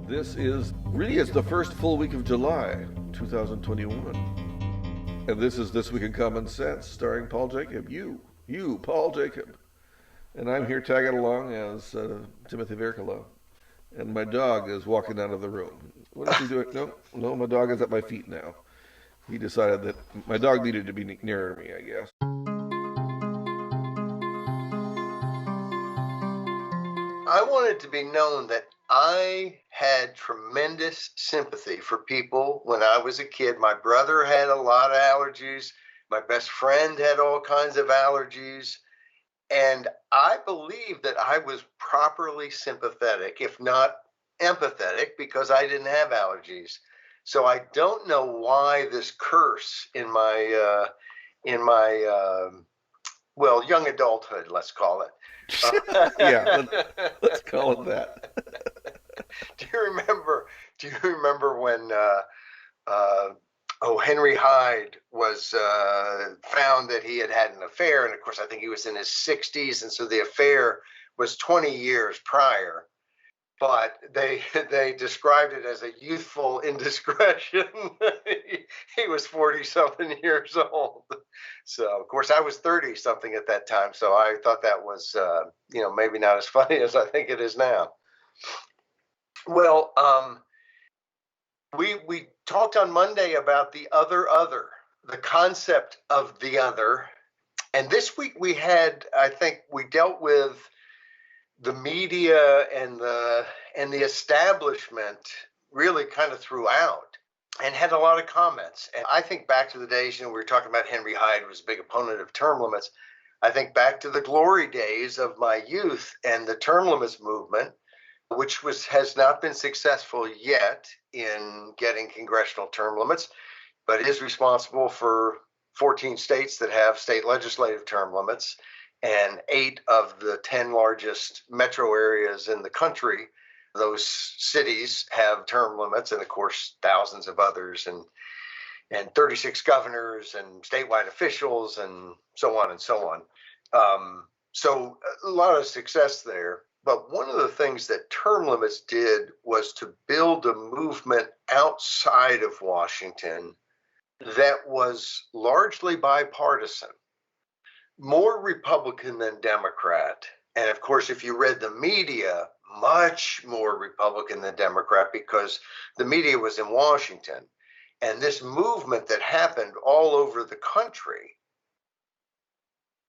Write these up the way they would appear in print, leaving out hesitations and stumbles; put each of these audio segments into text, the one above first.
It's the first full week of July 2021. And this is This Week in Common Sense, starring Paul Jacob. You, Paul Jacob. And I'm here tagging along as Timothy Virkala. And my dog is walking out of the room. What is he doing? No, my dog is at my feet now. He decided that my dog needed to be nearer me, I guess. I want it to be known that I had tremendous sympathy for people when I was a kid. My brother had a lot of allergies. My best friend had all kinds of allergies. And I believe that I was properly sympathetic, if not empathetic, because I didn't have allergies. So I don't know why this curse in my young adulthood, let's call it. Yeah, let's call it that. Do you remember when Henry Hyde was found that he had an affair, and of course I think he was in his 60s, and so the affair was 20 years prior. But they described it as a youthful indiscretion. He was 40-something years old. So, of course, I was 30-something at that time. So I thought that was, maybe not as funny as I think it is now. Well, we talked on Monday about the the concept of the other. And this week we dealt with the media and the establishment really kind of throughout, and had a lot of comments. And I think back to the days, we were talking about Henry Hyde, who was a big opponent of term limits. I think back to the glory days of my youth and the term limits movement, which has not been successful yet in getting congressional term limits, but is responsible for 14 states that have state legislative term limits. And 8 of the 10 largest metro areas in the country, those cities have term limits, and of course thousands of others, and 36 governors and statewide officials, and so on and so on. So a lot of success there. But one of the things that term limits did was to build a movement outside of Washington that was largely bipartisan. More Republican than Democrat. And of course, if you read the media, much more Republican than Democrat, because the media was in Washington. And this movement that happened all over the country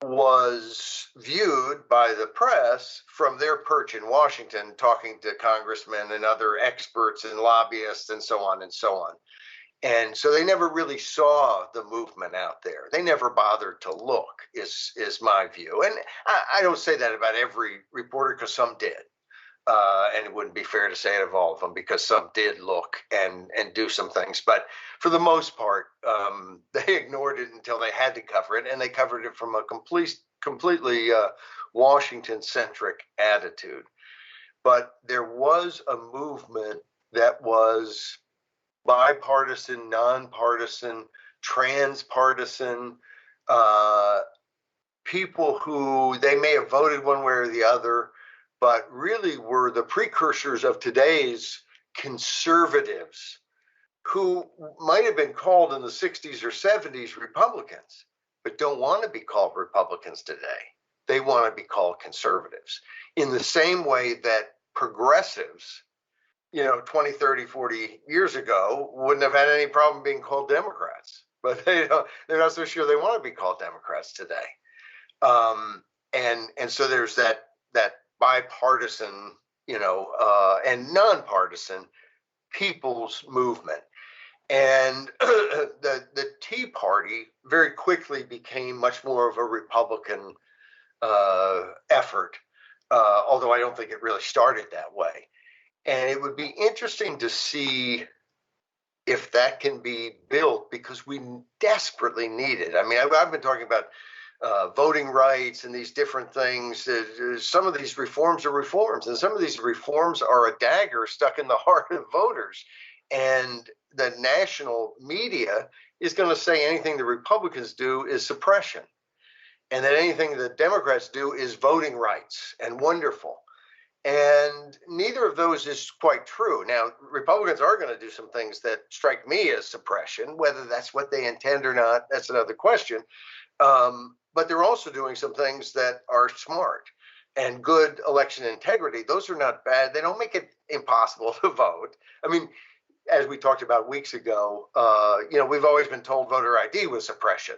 was viewed by the press from their perch in Washington, talking to congressmen and other experts and lobbyists and so on and so on. And so they never really saw the movement out there. They never bothered to look, is my view. And I don't say that about every reporter, because some did. And it wouldn't be fair to say it of all of them, because some did look and do some things. But for the most part, they ignored it until they had to cover it. And they covered it from a completely Washington-centric attitude. But there was a movement that was bipartisan, nonpartisan, transpartisan, people who they may have voted one way or the other, but really were the precursors of today's conservatives, who might have been called in the 60s or 70s Republicans, but don't want to be called Republicans today. They want to be called conservatives, in the same way that progressives 20, 30, 40 years ago wouldn't have had any problem being called Democrats, but they're not so sure they want to be called Democrats today. And so there's that bipartisan, and nonpartisan people's movement. And the Tea Party very quickly became much more of a Republican effort, although I don't think it really started that way. And it would be interesting to see if that can be built, because we desperately need it. I mean, I've been talking about voting rights and these different things. Some of these reforms are reforms, and some of these reforms are a dagger stuck in the heart of voters. And the national media is going to say anything the Republicans do is suppression, and that anything the Democrats do is voting rights and wonderful. And neither of of those is quite true. Now, Republicans are going to do some things that strike me as suppression. Whether that's what they intend or not, that's another question. But they're also doing some things that are smart and good election integrity. Those are not bad. They don't make it impossible to vote. I mean, as we talked about weeks ago, we've always been told voter ID was suppression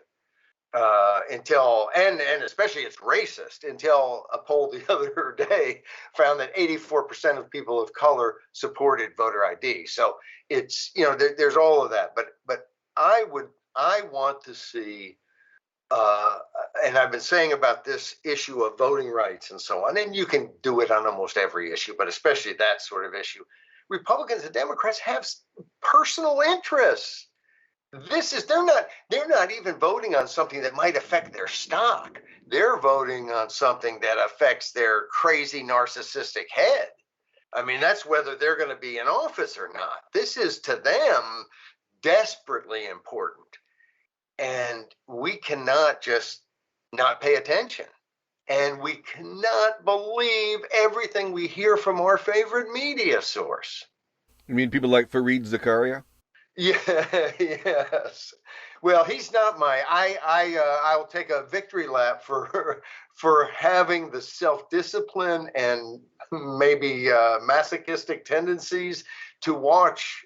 until, and especially it's racist, until a poll the other day found that 84% of people of color supported voter ID. So it's, there's all of that. But I want to see, and I've been saying about this issue of voting rights and so on, and you can do it on almost every issue, but especially that sort of issue. Republicans and Democrats have personal interests. They're not even voting on something that might affect their stock. They're voting on something that affects their crazy narcissistic head. I mean, that's whether they're going to be in office or not. This is to them desperately important. And we cannot just not pay attention. And we cannot believe everything we hear from our favorite media source. You mean people like Fareed Zakaria? Yeah, yes. Well, he's not my. I'll take a victory lap for having the self-discipline and maybe masochistic tendencies to watch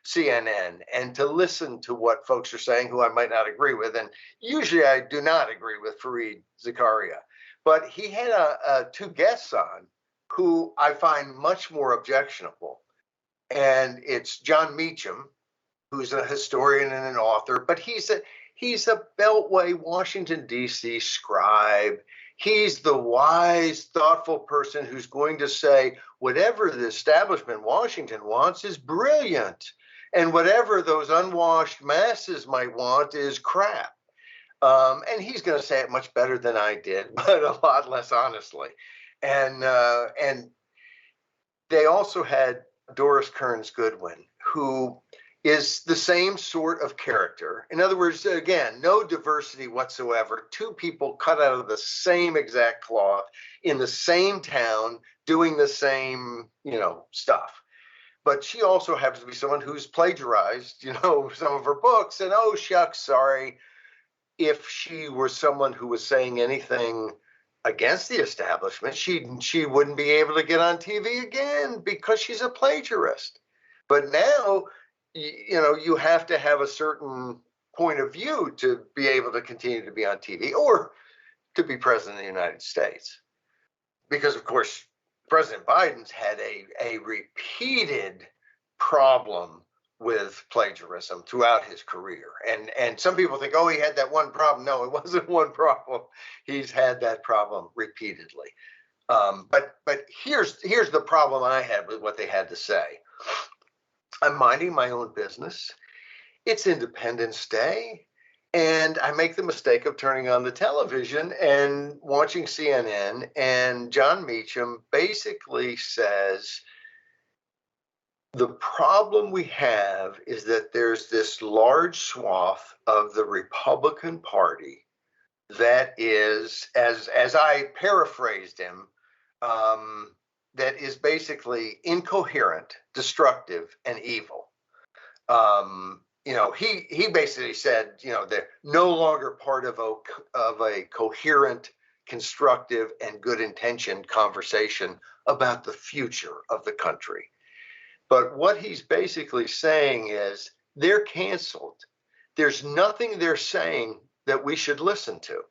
CNN and to listen to what folks are saying who I might not agree with. And usually I do not agree with Fareed Zakaria. But he had two guests on who I find much more objectionable. And it's John Meacham, who's a historian and an author, but he's a Beltway, Washington, D.C. scribe. He's the wise, thoughtful person who's going to say whatever the establishment Washington wants is brilliant, and whatever those unwashed masses might want is crap. And he's going to say it much better than I did, but a lot less honestly. And they also had Doris Kearns Goodwin, who is the same sort of character. In other words, again, no diversity whatsoever. Two people cut out of the same exact cloth in the same town doing the same, stuff. But she also happens to be someone who's plagiarized, some of her books. And oh, shucks, sorry. If she were someone who was saying anything against the establishment, she wouldn't be able to get on TV again because she's a plagiarist. But now, you have to have a certain point of view to be able to continue to be on TV or to be president of the United States. Because, of course, President Biden's had a repeated problem with plagiarism throughout his career. And some people think, oh, he had that one problem. No, it wasn't one problem. He's had that problem repeatedly. But here's the problem I had with what they had to say. I'm minding my own business. It's Independence Day. And I make the mistake of turning on the television and watching CNN. And John Meacham basically says, the problem we have is that there's this large swath of the Republican Party that is, as I paraphrased him, that is basically incoherent, destructive, and evil. He basically said, they're no longer part of a coherent, constructive, and good-intentioned conversation about the future of the country. But what he's basically saying is they're canceled. There's nothing they're saying that we should listen to.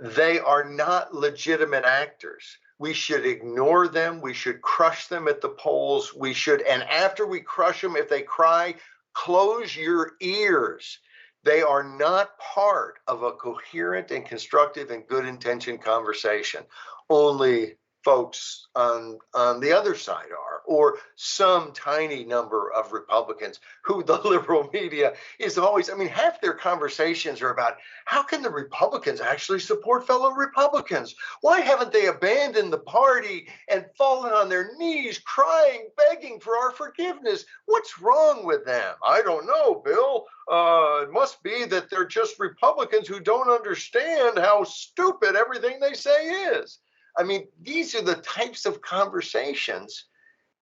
They are not legitimate actors. We should ignore them. We should crush them at the polls. And after we crush them, if they cry, close your ears. They are not part of a coherent and constructive and good-intentioned conversation. Only folks on the other side are, or some tiny number of Republicans who the liberal media is always, half their conversations are about how can the Republicans actually support fellow Republicans? Why haven't they abandoned the party and fallen on their knees, crying, begging for our forgiveness? What's wrong with them? I don't know, Bill. It must be that they're just Republicans who don't understand how stupid everything they say is. These are the types of conversations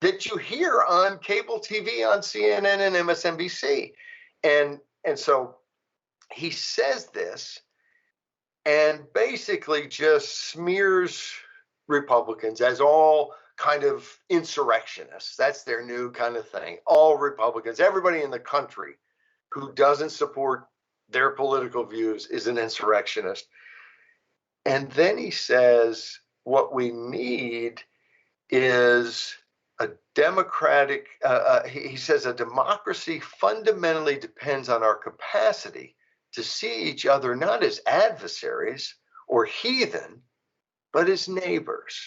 that you hear on cable TV, on CNN and MSNBC. And so he says this and basically just smears Republicans as all kind of insurrectionists. That's their new kind of thing. All Republicans, everybody in the country who doesn't support their political views is an insurrectionist. And then he says, what we need is a democratic, he says, a democracy fundamentally depends on our capacity to see each other not as adversaries or heathen, but as neighbors.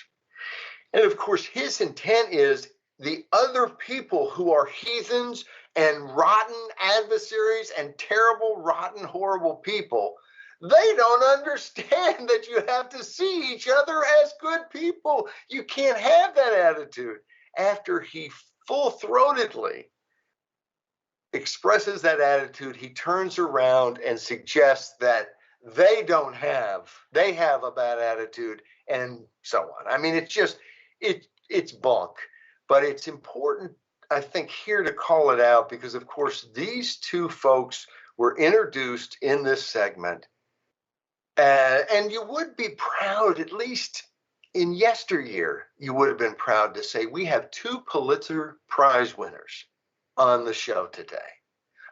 And of course, his intent is the other people who are heathens and rotten adversaries and terrible, rotten, horrible people, they don't understand that you have to see each other as good people. You can't have that attitude. After he full-throatedly expresses that attitude, he turns around and suggests that they have a bad attitude, and so on. I mean, it's bunk, but it's important, I think, here to call it out because, of course, these two folks were introduced in this segment, and you would be proud, at least in yesteryear, you would have been proud to say we have two Pulitzer Prize winners on the show today.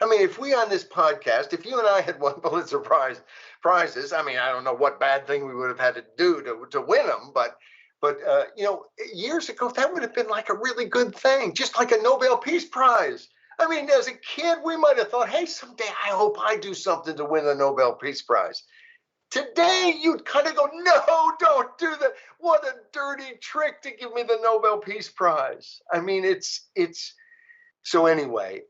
I mean, if we on this podcast, if you and I had won Pulitzer prizes, I mean, I don't know what bad thing we would have had to do to win them, but years ago, that would have been like a really good thing, just like a Nobel Peace Prize. I mean, as a kid, we might have thought, hey, someday I hope I do something to win a Nobel Peace Prize. Today, you'd kind of go, no, don't do that. What a dirty trick to give me the Nobel Peace Prize. I mean, it's so anyway,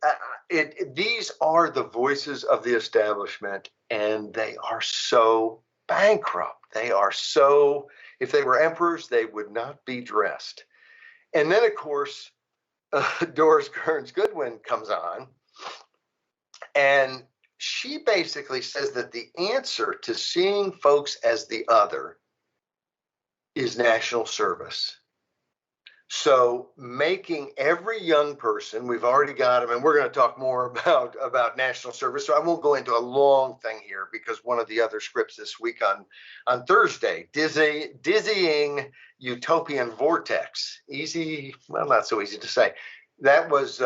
these are the voices of the establishment, and they are so bankrupt. They are so, if they were emperors, they would not be dressed. And then, of course, Doris Kearns Goodwin comes on, and she basically says that the answer to seeing folks as the other is national service. So making every young person, we've already got them, and we're going to talk more about national service. So I won't go into a long thing here because one of the other scripts this week on Thursday, dizzying utopian vortex, easy, well, not so easy to say. That was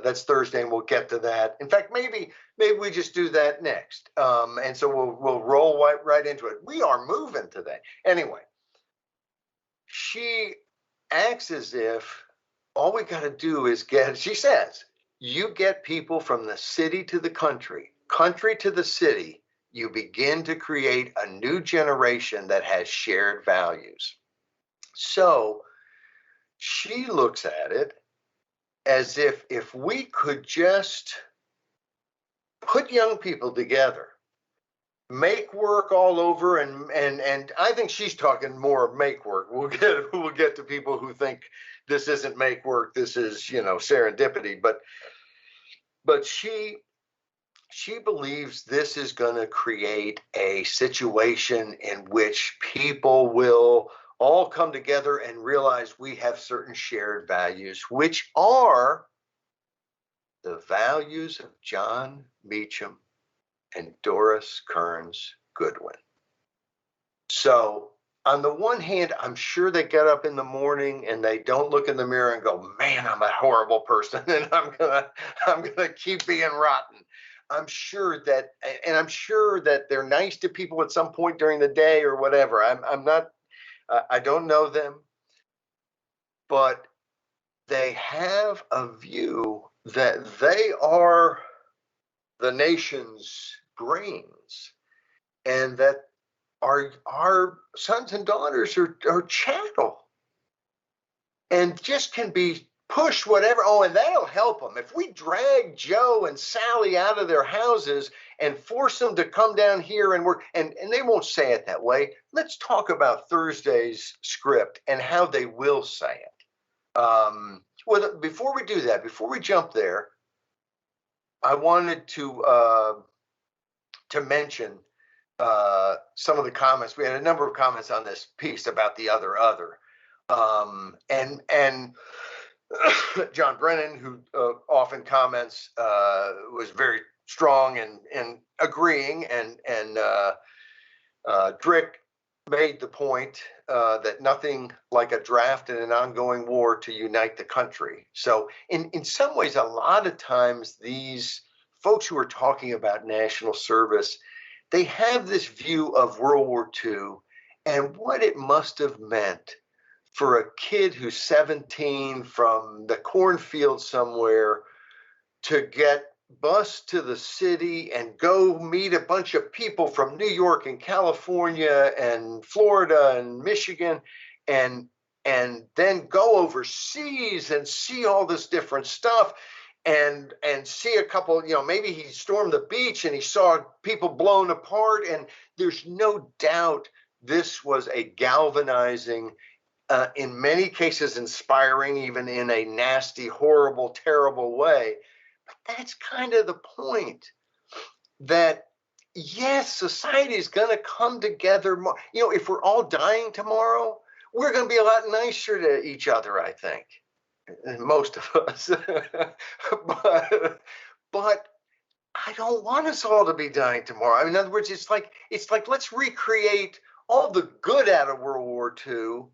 that's Thursday, and we'll get to that. In fact, maybe we just do that next, and so we'll roll right into it. We are moving today. Anyway, she acts as if all we got to do is she says, you get people from the city to the country to the city, you begin to create a new generation that has shared values. So she looks at it as if we could just put young people together, make work all over, and I think she's talking more of make work. We'll get to people who think this isn't make work, this is serendipity, but she believes this is going to create a situation in which people will all come together and realize we have certain shared values, which are the values of John Meacham and Doris Kearns Goodwin. So on the one hand, I'm sure they get up in the morning and they don't look in the mirror and go, man, I'm a horrible person and I'm gonna keep being rotten. I'm sure that they're nice to people at some point during the day or whatever. I'm not, I don't know them, but they have a view that they are the nation's brains, and that our sons and daughters are chattel and just can be pushed whatever. Oh, and that'll help them. If we drag Joe and Sally out of their houses and force them to come down here and work, and they won't say it that way. Let's talk about Thursday's script and how they will say it. Well, before we do that, before we jump there, I wanted to mention some of the comments. We had a number of comments on this piece about the other. And John Brennan, who often comments, was very strong and agreeing, and Drick made the point that nothing like a draft and an ongoing war to unite the country. So, in some ways, a lot of times these folks who are talking about national service, they have this view of World War II and what it must have meant for a kid who's 17 from the cornfield somewhere to get bused to the city and go meet a bunch of people from New York and California and Florida and Michigan, and then go overseas and see all this different stuff, and see a couple, maybe he stormed the beach and he saw people blown apart, and there's no doubt this was a galvanizing, in many cases inspiring, even in a nasty, horrible, terrible way. But that's kind of the point, that yes, society is going to come together more. If we're all dying tomorrow, we're going to be a lot nicer to each other, I think, most of us. but I don't want us all to be dying tomorrow. I mean, in other words, it's like let's recreate all the good out of World War II,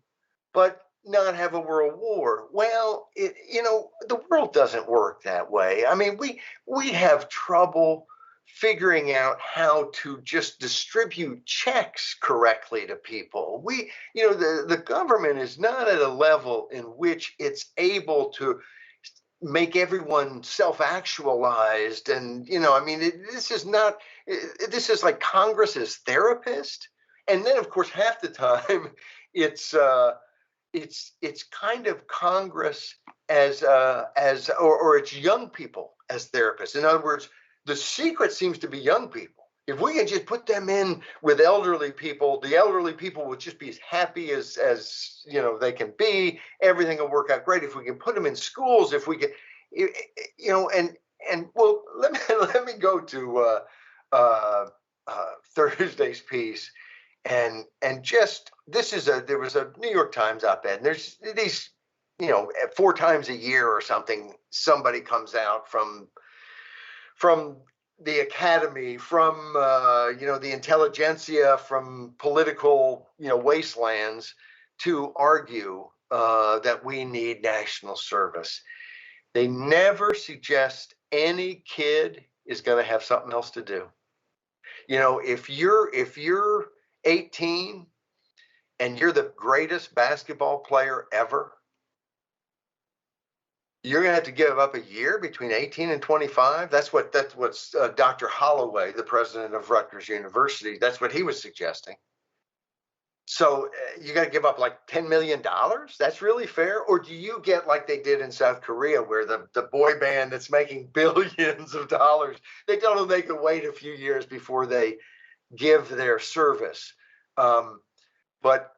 but not have a world war. Well, the world doesn't work that way. I mean, we have trouble figuring out how to just distribute checks correctly to people. The government is not at a level in which it's able to make everyone self-actualized. And, I mean, this is like Congress's therapist. And then, of course, half the time it's kind of Congress or it's young people as therapists. In other words, the secret seems to be young people. If we can just put them in with elderly people, the elderly people will just be as happy as they can be. Everything will work out great. If we can put them in schools, if we can, well, let me go to Thursday's piece. And just, there was a New York Times op-ed, and there's these, 4 times a year or something, somebody comes out from the academy, from the intelligentsia, from political wastelands, to argue that we need national service. They never suggest any kid is going to have something else to do. If you're 18 and you're the greatest basketball player ever, you're going to have to give up a year between 18 and 25. That's what Dr. Holloway, the president of Rutgers University, that's what he was suggesting. So you got to give up like $10 million? That's really fair? Or do you get like they did in South Korea, where the boy band that's making billions of dollars, they tell them they can wait a few years before they give their service? But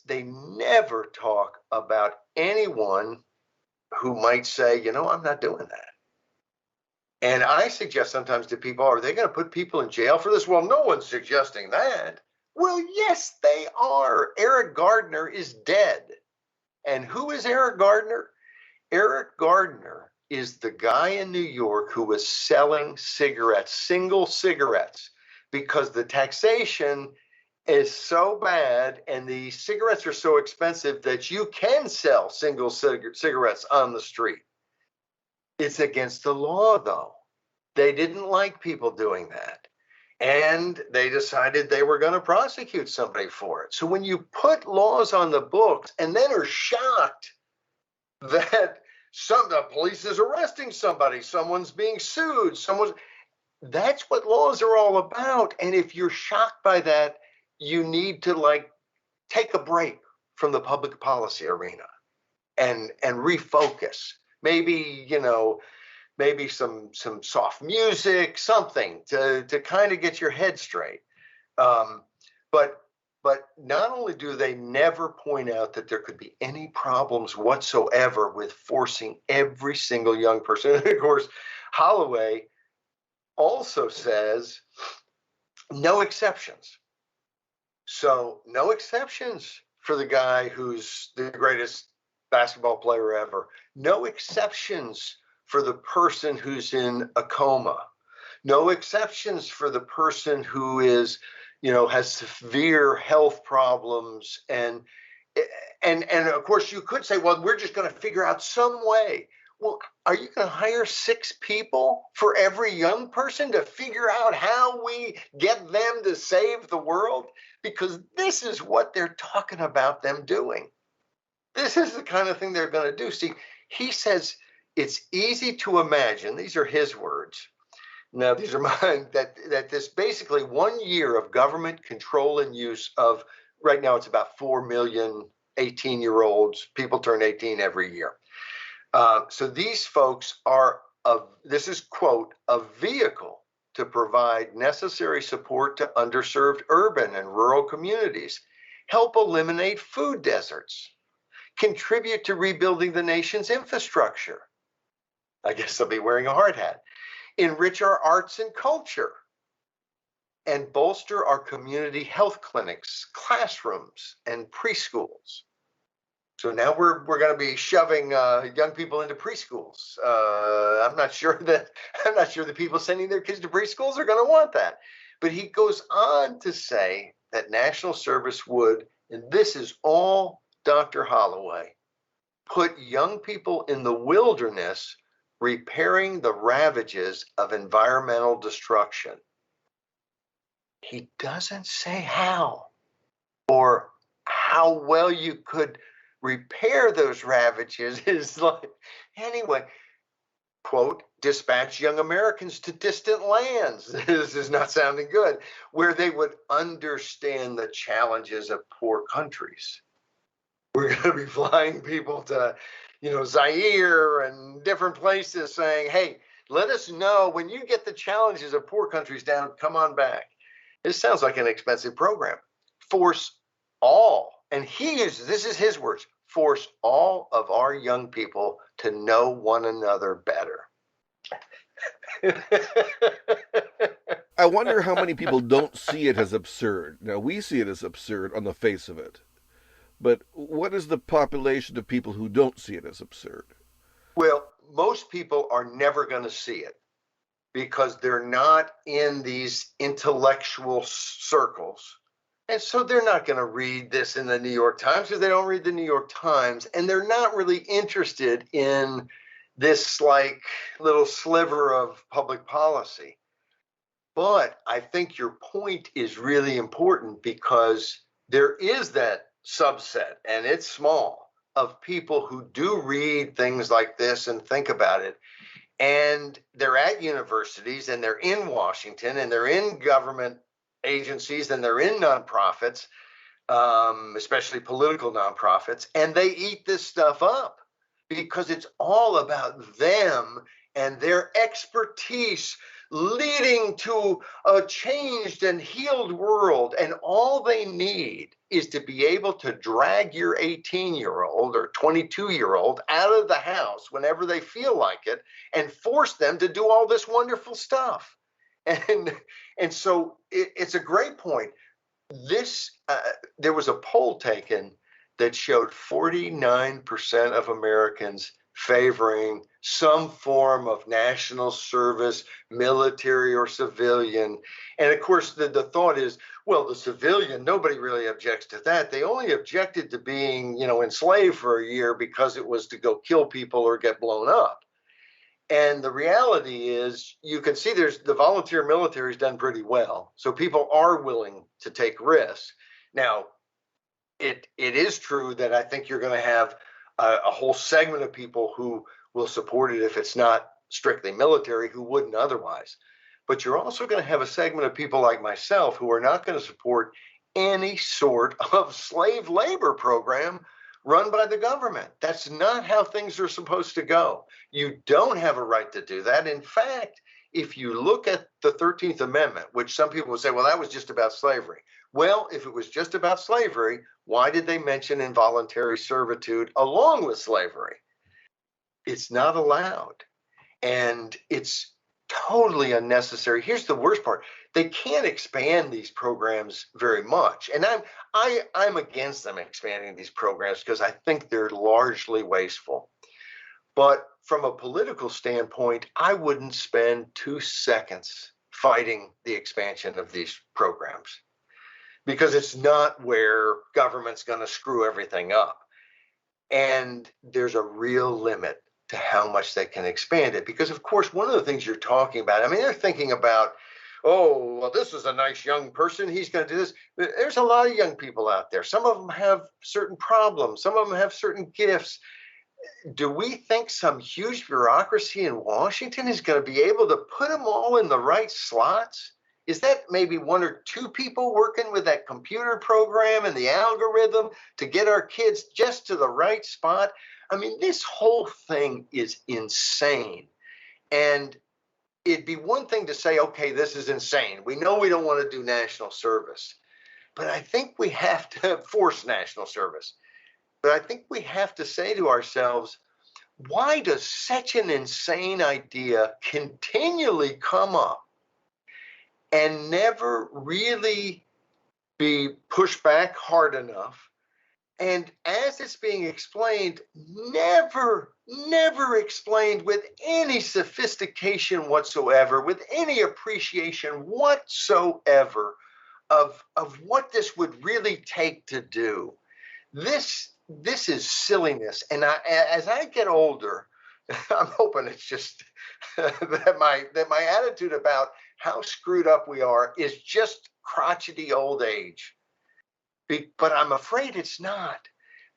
they never talk about anyone who might say, I'm not doing that. And I suggest sometimes to people, are they going to put people in jail for this? Well, no one's suggesting that. Well, yes, they are. Eric Gardner is dead. And who is Eric Gardner? Eric Gardner is the guy in New York who was selling cigarettes, single cigarettes, because the taxation is so bad and the cigarettes are so expensive that you can sell single cigarettes on the street. It's against the law, though. They didn't like people doing that. And they decided they were going to prosecute somebody for it. So when you put laws on the books and then are shocked that the police is arresting somebody, someone's being sued, that's what laws are all about. And if you're shocked by that, you need to take a break from the public policy arena and refocus. Maybe, maybe some soft music, something to kind of get your head straight. But not only do they never point out that there could be any problems whatsoever with forcing every single young person. And of course, Holloway also says no exceptions. So no exceptions for the guy who's the greatest basketball player ever. No exceptions for the person who's in a coma. No exceptions for the person who is, has severe health problems. And of course you could say, well, we're just going to figure out some way. Well, are you going to hire 6 people for every young person to figure out how we get them to save the world? Because this is what they're talking about them doing. This is the kind of thing they're going to do. See, he says it's easy to imagine, these are his words. Now, these are mine, that this basically 1 year of government control and use of, right now it's about 4 million 18-year-olds. People turn 18 every year. So these folks are, this is, quote, a vehicle to provide necessary support to underserved urban and rural communities, help eliminate food deserts, contribute to rebuilding the nation's infrastructure. I guess they'll be wearing a hard hat. Enrich our arts and culture, and bolster our community health clinics, classrooms, and preschools. So now we're going to be shoving young people into preschools. I'm not sure the people sending their kids to preschools are going to want that. But he goes on to say that national service would, and this is all Dr. Holloway, put young people in the wilderness repairing the ravages of environmental destruction. He doesn't say how or how well you could repair those ravages. Is like, anyway, quote, dispatch young Americans to distant lands. This is not sounding good, where they would understand the challenges of poor countries. We're going to be flying people to, Zaire and different places saying, hey, let us know when you get the challenges of poor countries down, come on back. This sounds like an expensive program. Force all, and this is his words, force all of our young people to know one another better. I wonder how many people don't see it as absurd. Now, we see it as absurd on the face of it. But what is the population of people who don't see it as absurd? Well, most people are never going to see it because they're not in these intellectual circles. And so they're not going to read this in the New York Times because they don't read the New York Times. And they're not really interested in this like little sliver of public policy. But I think your point is really important because there is that subset, and it's small, of people who do read things like this and think about it. And they're at universities and they're in Washington and they're in government agencies and they're in nonprofits, especially political nonprofits, and they eat this stuff up because it's all about them and their expertise leading to a changed and healed world. And all they need is to be able to drag your 18-year-old or 22-year-old out of the house whenever they feel like it and force them to do all this wonderful stuff. And so it's a great point. There was a poll taken that showed 49% of Americans favoring some form of national service, military or civilian. And of course, the thought is, well, the civilian, nobody really objects to that. They only objected to being, enslaved for a year because it was to go kill people or get blown up. And the reality is, you can see the volunteer military has done pretty well. So people are willing to take risks. Now, it is true that I think you're going to have a whole segment of people who will support it if it's not strictly military, who wouldn't otherwise. But you're also going to have a segment of people like myself who are not going to support any sort of slave labor program run by the government. That's not how things are supposed to go. You don't have a right to do that. In fact, if you look at the 13th Amendment, which some people would say, well, that was just about slavery. Well, if it was just about slavery, why did they mention involuntary servitude along with slavery? It's not allowed. And it's totally unnecessary. Here's the worst part. they can't expand these programs very much. And I'm against them expanding these programs because I think they're largely wasteful. But from a political standpoint, I wouldn't spend 2 seconds fighting the expansion of these programs because it's not where government's going to screw everything up. And there's a real limit to how much they can expand it. Because, of course, one of the things you're talking about, I mean, they're thinking about, oh, well, this is a nice young person. He's going to do this. There's a lot of young people out there. Some of them have certain problems. Some of them have certain gifts. Do we think some huge bureaucracy in Washington is going to be able to put them all in the right slots? Is that maybe one or two people working with that computer program and the algorithm to get our kids just to the right spot? I mean, this whole thing is insane. And it'd be one thing to say, okay, this is insane. We know we don't want to do national service, but I think we have to force national service. But I think we have to say to ourselves, why does such an insane idea continually come up and never really be pushed back hard enough? And as it's being explained, never explained with any sophistication whatsoever, with any appreciation whatsoever of what this would really take to do. This is silliness. And as I get older, I'm hoping it's just that my attitude about how screwed up we are is just crotchety old age. But I'm afraid it's not.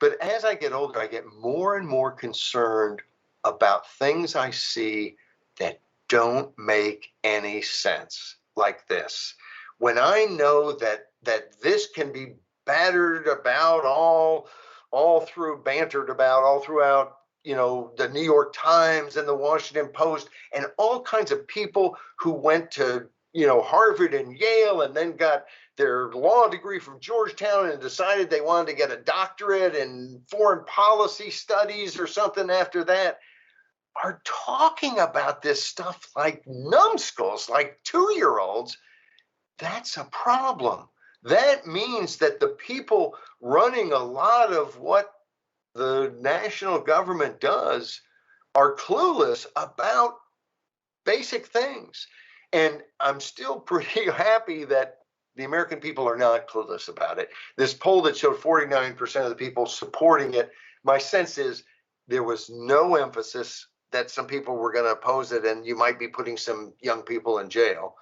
But as I get older, I get more and more concerned about things I see that don't make any sense, like this. When I know that this can be battered about bantered about all throughout, the New York Times and the Washington Post, and all kinds of people who went to, Harvard and Yale and then got their law degree from Georgetown and decided they wanted to get a doctorate in foreign policy studies or something after that, are talking about this stuff like numbskulls, like 2-year-olds. That's a problem. That means that the people running a lot of what the national government does are clueless about basic things. And I'm still pretty happy that the American people are not clueless about it. This poll that showed 49% of the people supporting it, my sense is there was no emphasis that some people were going to oppose it and you might be putting some young people in jail.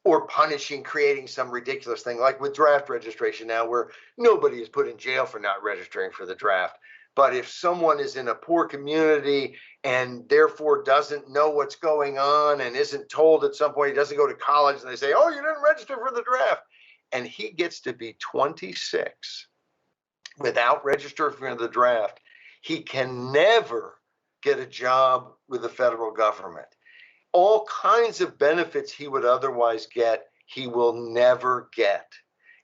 Or creating some ridiculous thing like with draft registration now, where nobody is put in jail for not registering for the draft. But if someone is in a poor community and therefore doesn't know what's going on and isn't told at some point, he doesn't go to college, and they say, oh, you didn't register for the draft, and he gets to be 26 without registering for the draft, he can never get a job with the federal government. All kinds of benefits he would otherwise get, he will never get.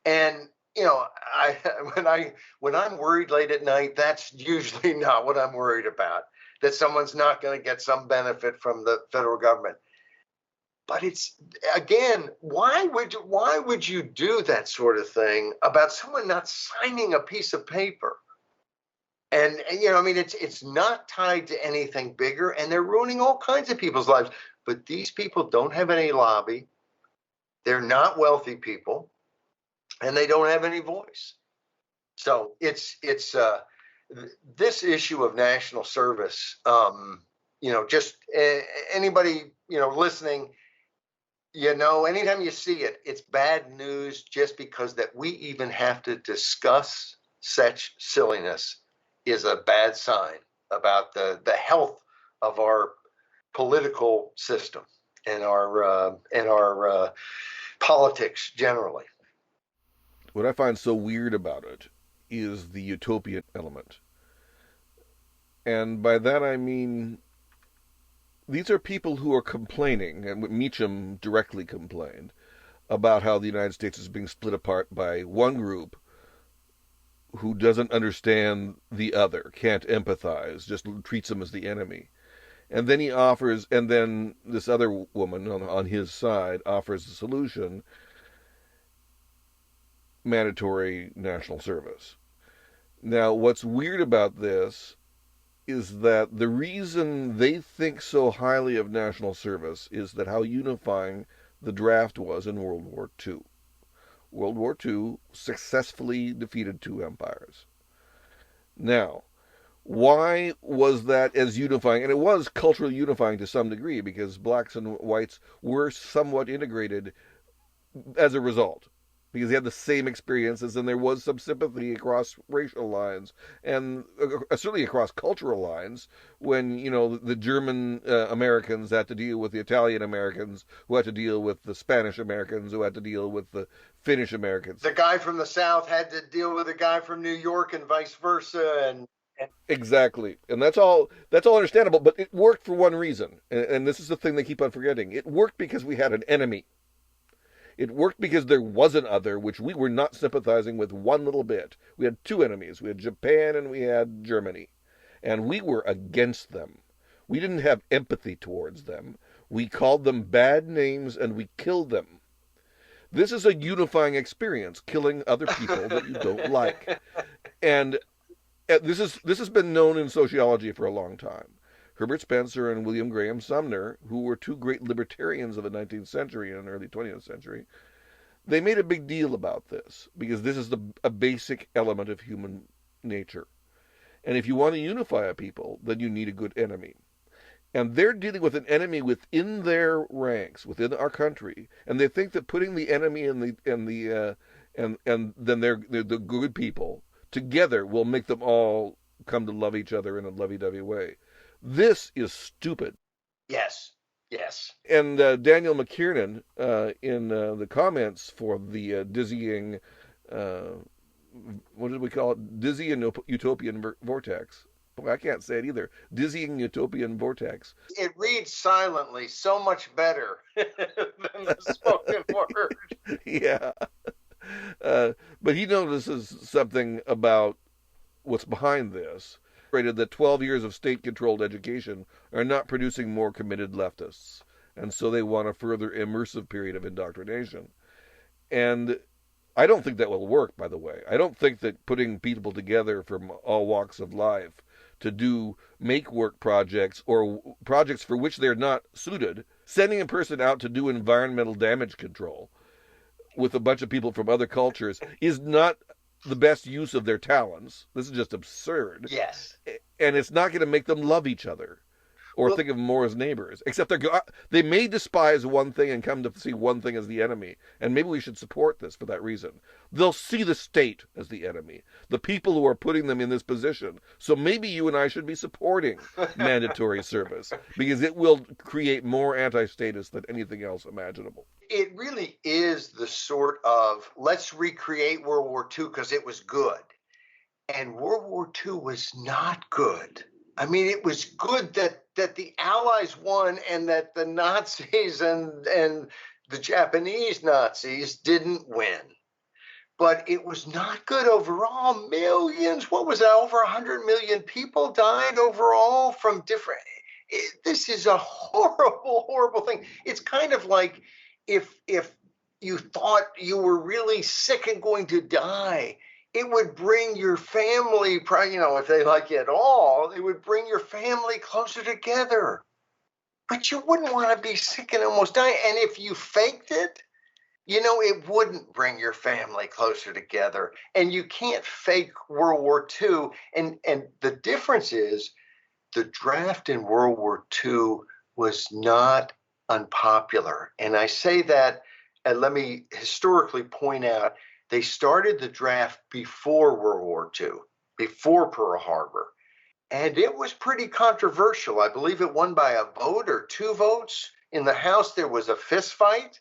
And when I'm worried late at night, that's usually not what I'm worried about, that someone's not going to get some benefit from the federal government. But it's, again, why would you do that sort of thing about someone not signing a piece of paper? And it's not tied to anything bigger, and they're ruining all kinds of people's lives. But these people don't have any lobby. They're not wealthy people, and they don't have any voice. So it's this issue of national service. Just anybody listening, anytime you see it, it's bad news. Just because that we even have to discuss such silliness is a bad sign about the health of our political system and our politics generally. What I find so weird about it is the utopian element. And by that I mean these are people who are complaining, and Meacham directly complained, about how the United States is being split apart by one group who doesn't understand the other, can't empathize, just treats them as the enemy. And then and then this other woman on his side offers the solution: mandatory national service. Now, what's weird about this is that the reason they think so highly of national service is that how unifying the draft was in World War II. World War II successfully defeated two empires. Now, why was that as unifying? And it was culturally unifying to some degree because blacks and whites were somewhat integrated as a result, because he had the same experiences and there was some sympathy across racial lines and certainly across cultural lines when the German Americans had to deal with the Italian Americans, who had to deal with the Spanish Americans, who had to deal with the Finnish Americans. The guy from the South had to deal with the guy from New York and vice versa, and Exactly, and that's all understandable, but it worked for one reason, and this is the thing they keep on forgetting. It worked because we had an enemy. It worked because there was an other, which we were not sympathizing with one little bit. We had two enemies. We had Japan and we had Germany. And we were against them. We didn't have empathy towards them. We called them bad names and we killed them. This is a unifying experience, killing other people that you don't like. And this has been known in sociology for a long time. Herbert Spencer and William Graham Sumner, who were two great libertarians of the 19th century and early 20th century, they made a big deal about this because this is a basic element of human nature. And if you want to unify a people, then you need a good enemy. And they're dealing with an enemy within their ranks, within our country, and they think that putting the enemy and then they're the good people together will make them all come to love each other in a lovey-dovey way. This is stupid. yes, yes. And Daniel McKiernan, in the comments for the dizzying, what did we call it? Dizzying utopian vortex. Boy, I can't say it either. Dizzying utopian vortex. It reads silently so much better than the spoken word. Yeah. But he notices something about what's behind this. That 12 years of state-controlled education are not producing more committed leftists, and so they want a further immersive period of indoctrination. And I don't think that will work, by the way. I don't think that putting people together from all walks of life to do make-work projects or projects for which they're not suited, sending a person out to do environmental damage control with a bunch of people from other cultures is not the best use of their talents. This is just absurd. Yes. And it's not going to make them love each other or think of them more as neighbors, except they may despise one thing and come to see one thing as the enemy. And maybe we should support this for that reason. They'll see the state as the enemy, the people who are putting them in this position. So maybe you and I should be supporting mandatory service because it will create more anti-status than anything else imaginable. It really is the sort of, let's recreate World War II because it was good. And World War II was not good. I mean, it was good that the Allies won and that the Nazis and the Japanese Nazis didn't win. But it was not good overall. Millions, what was that? Over 100 million people died overall from different. This is a horrible, horrible thing. It's kind of like if you thought you were really sick and going to die, it would bring your family, if they like you at all, it would bring your family closer together. But you wouldn't want to be sick and almost die. And if you faked it, it wouldn't bring your family closer together. And you can't fake World War II. And the difference is the draft in World War II was not unpopular. And I say that, and let me historically point out, they started the draft before World War II, before Pearl Harbor. And it was pretty controversial. I believe it won by a vote or two votes. In the House, there was a fist fight,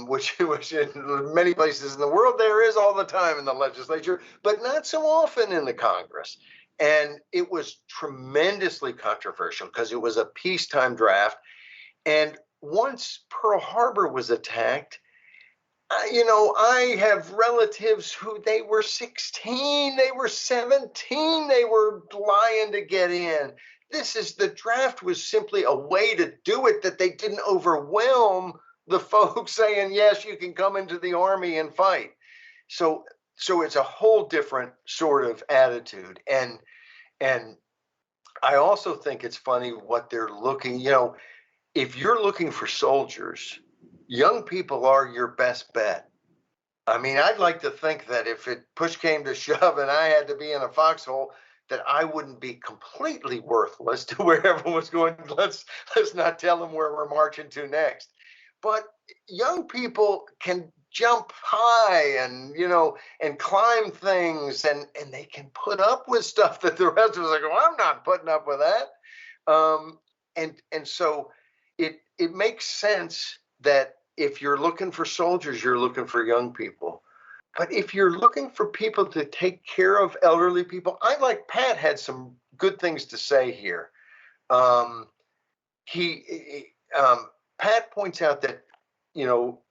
which in many places in the world there is all the time in the legislature, but not so often in the Congress. And it was tremendously controversial because it was a peacetime draft. And once Pearl Harbor was attacked, I have relatives who they were 16, they were 17, they were lying to get in. the draft was simply a way to do it, that they didn't overwhelm the folks saying, yes, you can come into the army and fight. So it's a whole different sort of attitude. And I also think it's funny what they're looking, if you're looking for soldiers, young people are your best bet. I mean, I'd like to think that if it push came to shove and I had to be in a foxhole, that I wouldn't be completely worthless to where everyone's going. Let's not tell them where we're marching to next. But young people can jump high and climb things, and they can put up with stuff that the rest of us are like, well, I'm not putting up with that. And so it makes sense that if you're looking for soldiers, you're looking for young people. But if you're looking for people to take care of elderly people, Pat had some good things to say here. Pat points out that,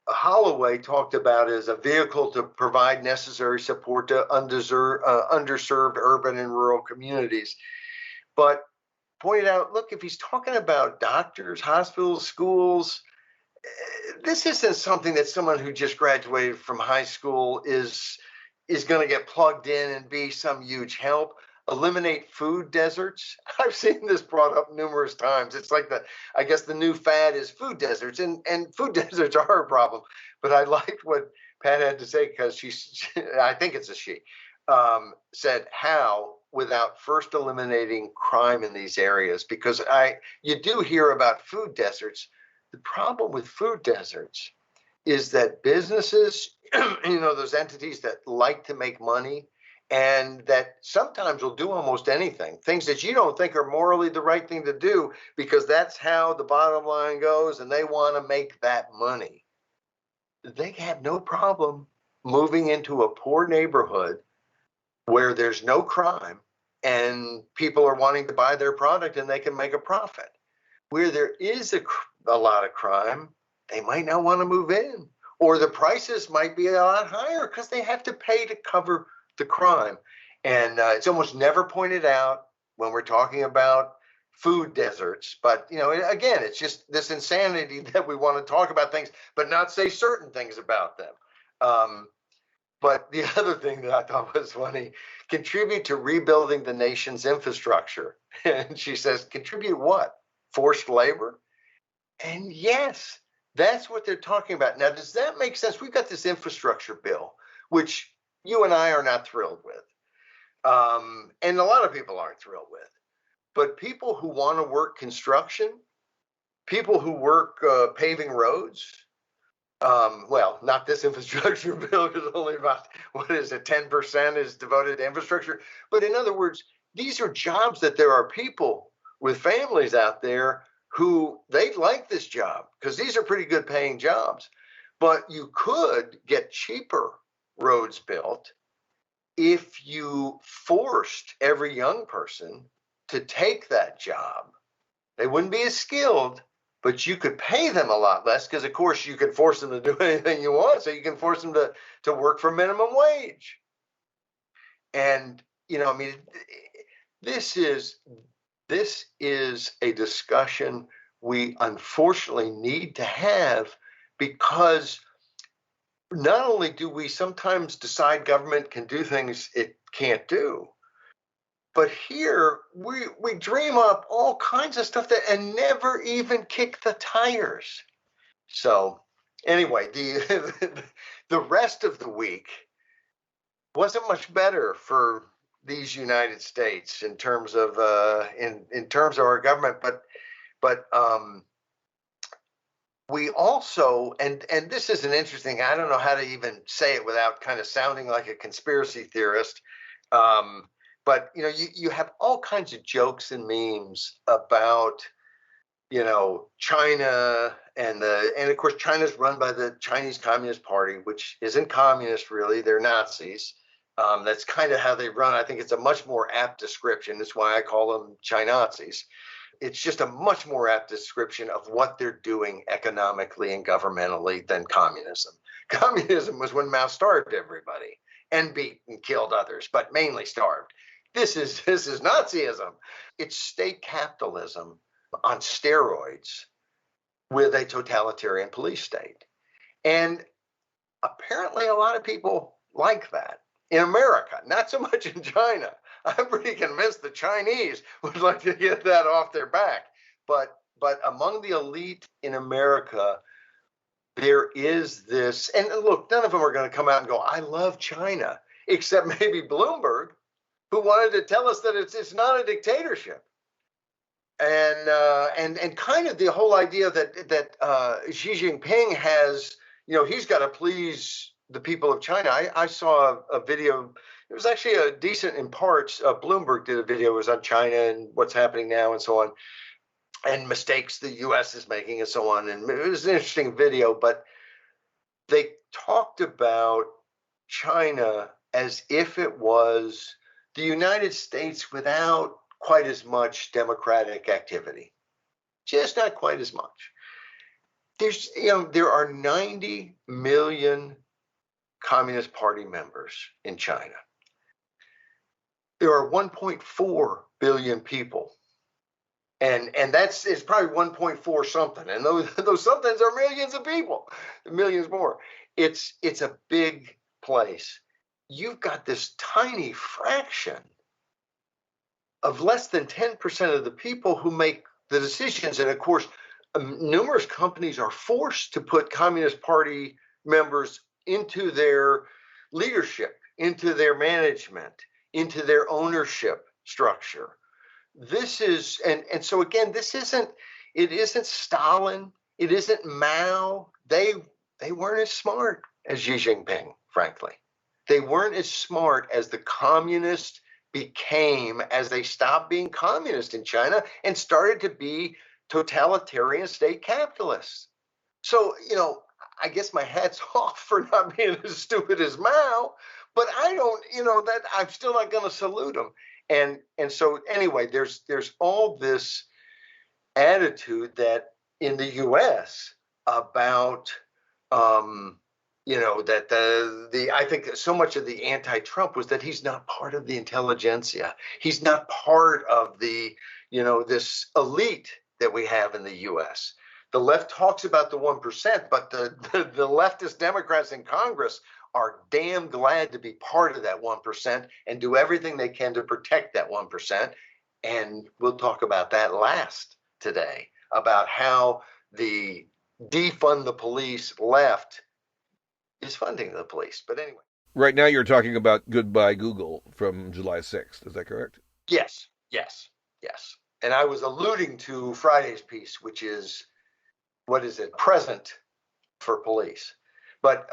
Holloway talked about as a vehicle to provide necessary support to underserved urban and rural communities. But pointed out, look, if he's talking about doctors, hospitals, schools, this isn't something that someone who just graduated from high school is going to get plugged in and be some huge help. Eliminate food deserts. I've seen this brought up numerous times. It's like I guess the new fad is food deserts, and food deserts are a problem. But I liked what Pat had to say, because I think it's a she, said how, without first eliminating crime in these areas, because you do hear about food deserts. The problem with food deserts is that businesses, those entities that like to make money, and that sometimes will do almost anything, things that you don't think are morally the right thing to do, because that's how the bottom line goes and they want to make that money. They have no problem moving into a poor neighborhood where there's no crime and people are wanting to buy their product and they can make a profit. Where there is a lot of crime, they might not want to move in, or the prices might be a lot higher because they have to pay to cover the crime. And it's almost never pointed out when we're talking about food deserts. But, again, it's just this insanity that we want to talk about things, but not say certain things about them. But the other thing that I thought was funny, contribute to rebuilding the nation's infrastructure. And she says, contribute what? Forced labor? And yes, that's what they're talking about. Now, does that make sense? We've got this infrastructure bill, which you and I are not thrilled with. And a lot of people aren't thrilled with. But people who want to work construction, people who work paving roads, well, not this infrastructure bill, because only about, 10% is devoted to infrastructure. But in other words, these are jobs that there are people with families out there who they like this job, because these are pretty good paying jobs. But you could get cheaper roads built if you forced every young person to take that job. They wouldn't be as skilled, but you could pay them a lot less, because of course you can force them to do anything you want. So you can force them to work for minimum wage. And, this is a discussion we unfortunately need to have, because not only do we sometimes decide government can do things it can't do, but here we dream up all kinds of stuff and never even kick the tires. So anyway, the rest of the week wasn't much better for these United States in terms of in terms of our government, but we also, and this is an interesting, I don't know how to even say it without kind of sounding like a conspiracy theorist, but you have all kinds of jokes and memes about China, and of course China's run by the Chinese Communist Party, which isn't communist really, they're Nazis. That's kind of how they run. I think it's a much more apt description. That's why I call them Chinazis. It's just a much more apt description of what they're doing economically and governmentally than communism. Communism was when Mao starved everybody and beat and killed others, but mainly starved. this is Nazism. It's state capitalism on steroids with a totalitarian police state. And apparently a lot of people like that in America, not so much in China. I'm pretty convinced the Chinese would like to get that off their back. But among the elite in America, there is this, and look, none of them are going to come out and go, I love China, except maybe Bloomberg, who wanted to tell us that it's not a dictatorship. And kind of the whole idea that Xi Jinping has, he's got to please the people of China. I saw a video. It was actually a decent in parts. Bloomberg did a video. It was on China and what's happening now and so on, and mistakes the U.S. is making and so on. And it was an interesting video, but they talked about China as if it was the United States without quite as much democratic activity, just not quite as much. There are 90 million Communist Party members in China. There are 1.4 billion people, and it's probably 1.4 something, and those somethings are millions of people, millions more. It's a big place. You've got this tiny fraction of less than 10% of the people who make the decisions. And of course, numerous companies are forced to put Communist Party members into their leadership, into their management, into their ownership structure. This is, and so again, it isn't Stalin, it isn't Mao. They weren't as smart as Xi Jinping, frankly. They weren't as smart as the communists became as they stopped being communist in China and started to be totalitarian state capitalists. So, I guess my hat's off for not being as stupid as Mao, but I don't, that I'm still not going to salute him. And so anyway, there's all this attitude that in the U.S. about that I think that so much of the anti-Trump was that he's not part of the intelligentsia. He's not part of the, this elite that we have in the U.S. The left talks about the 1%, but the leftist Democrats in Congress are damn glad to be part of that 1% and do everything they can to protect that 1%. And we'll talk about that last today, about how the defund the police left is funding the police. But anyway. Right now you're talking about Goodbye Google from July 6th. Is that correct? Yes. And I was alluding to Friday's piece, which is, what is it? Present for police. But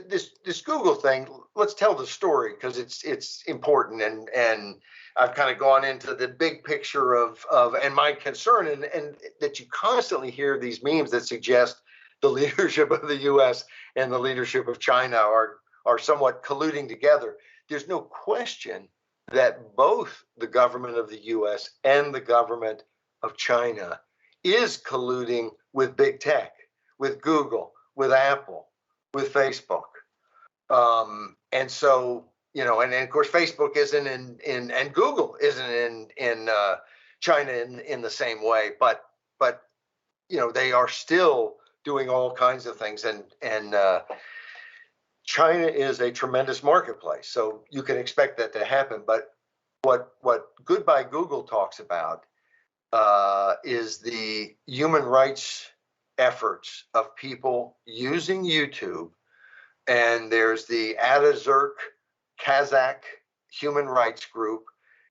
this Google thing, let's tell the story because it's important, and I've kind of gone into the big picture of and my concern, and that you constantly hear these memes that suggest the leadership of the U.S. and the leadership of China are somewhat colluding together. There's no question that both the government of the U.S. and the government of China is colluding with big tech, with Google, with Apple, with Facebook. And so, and of course, Facebook isn't in and Google isn't in China in the same way, but they are still doing all kinds of things, and China is a tremendous marketplace, so you can expect that to happen. But what Goodbye Google talks about is the human rights efforts of people using YouTube, and there's the Allergic Kazakh human rights group,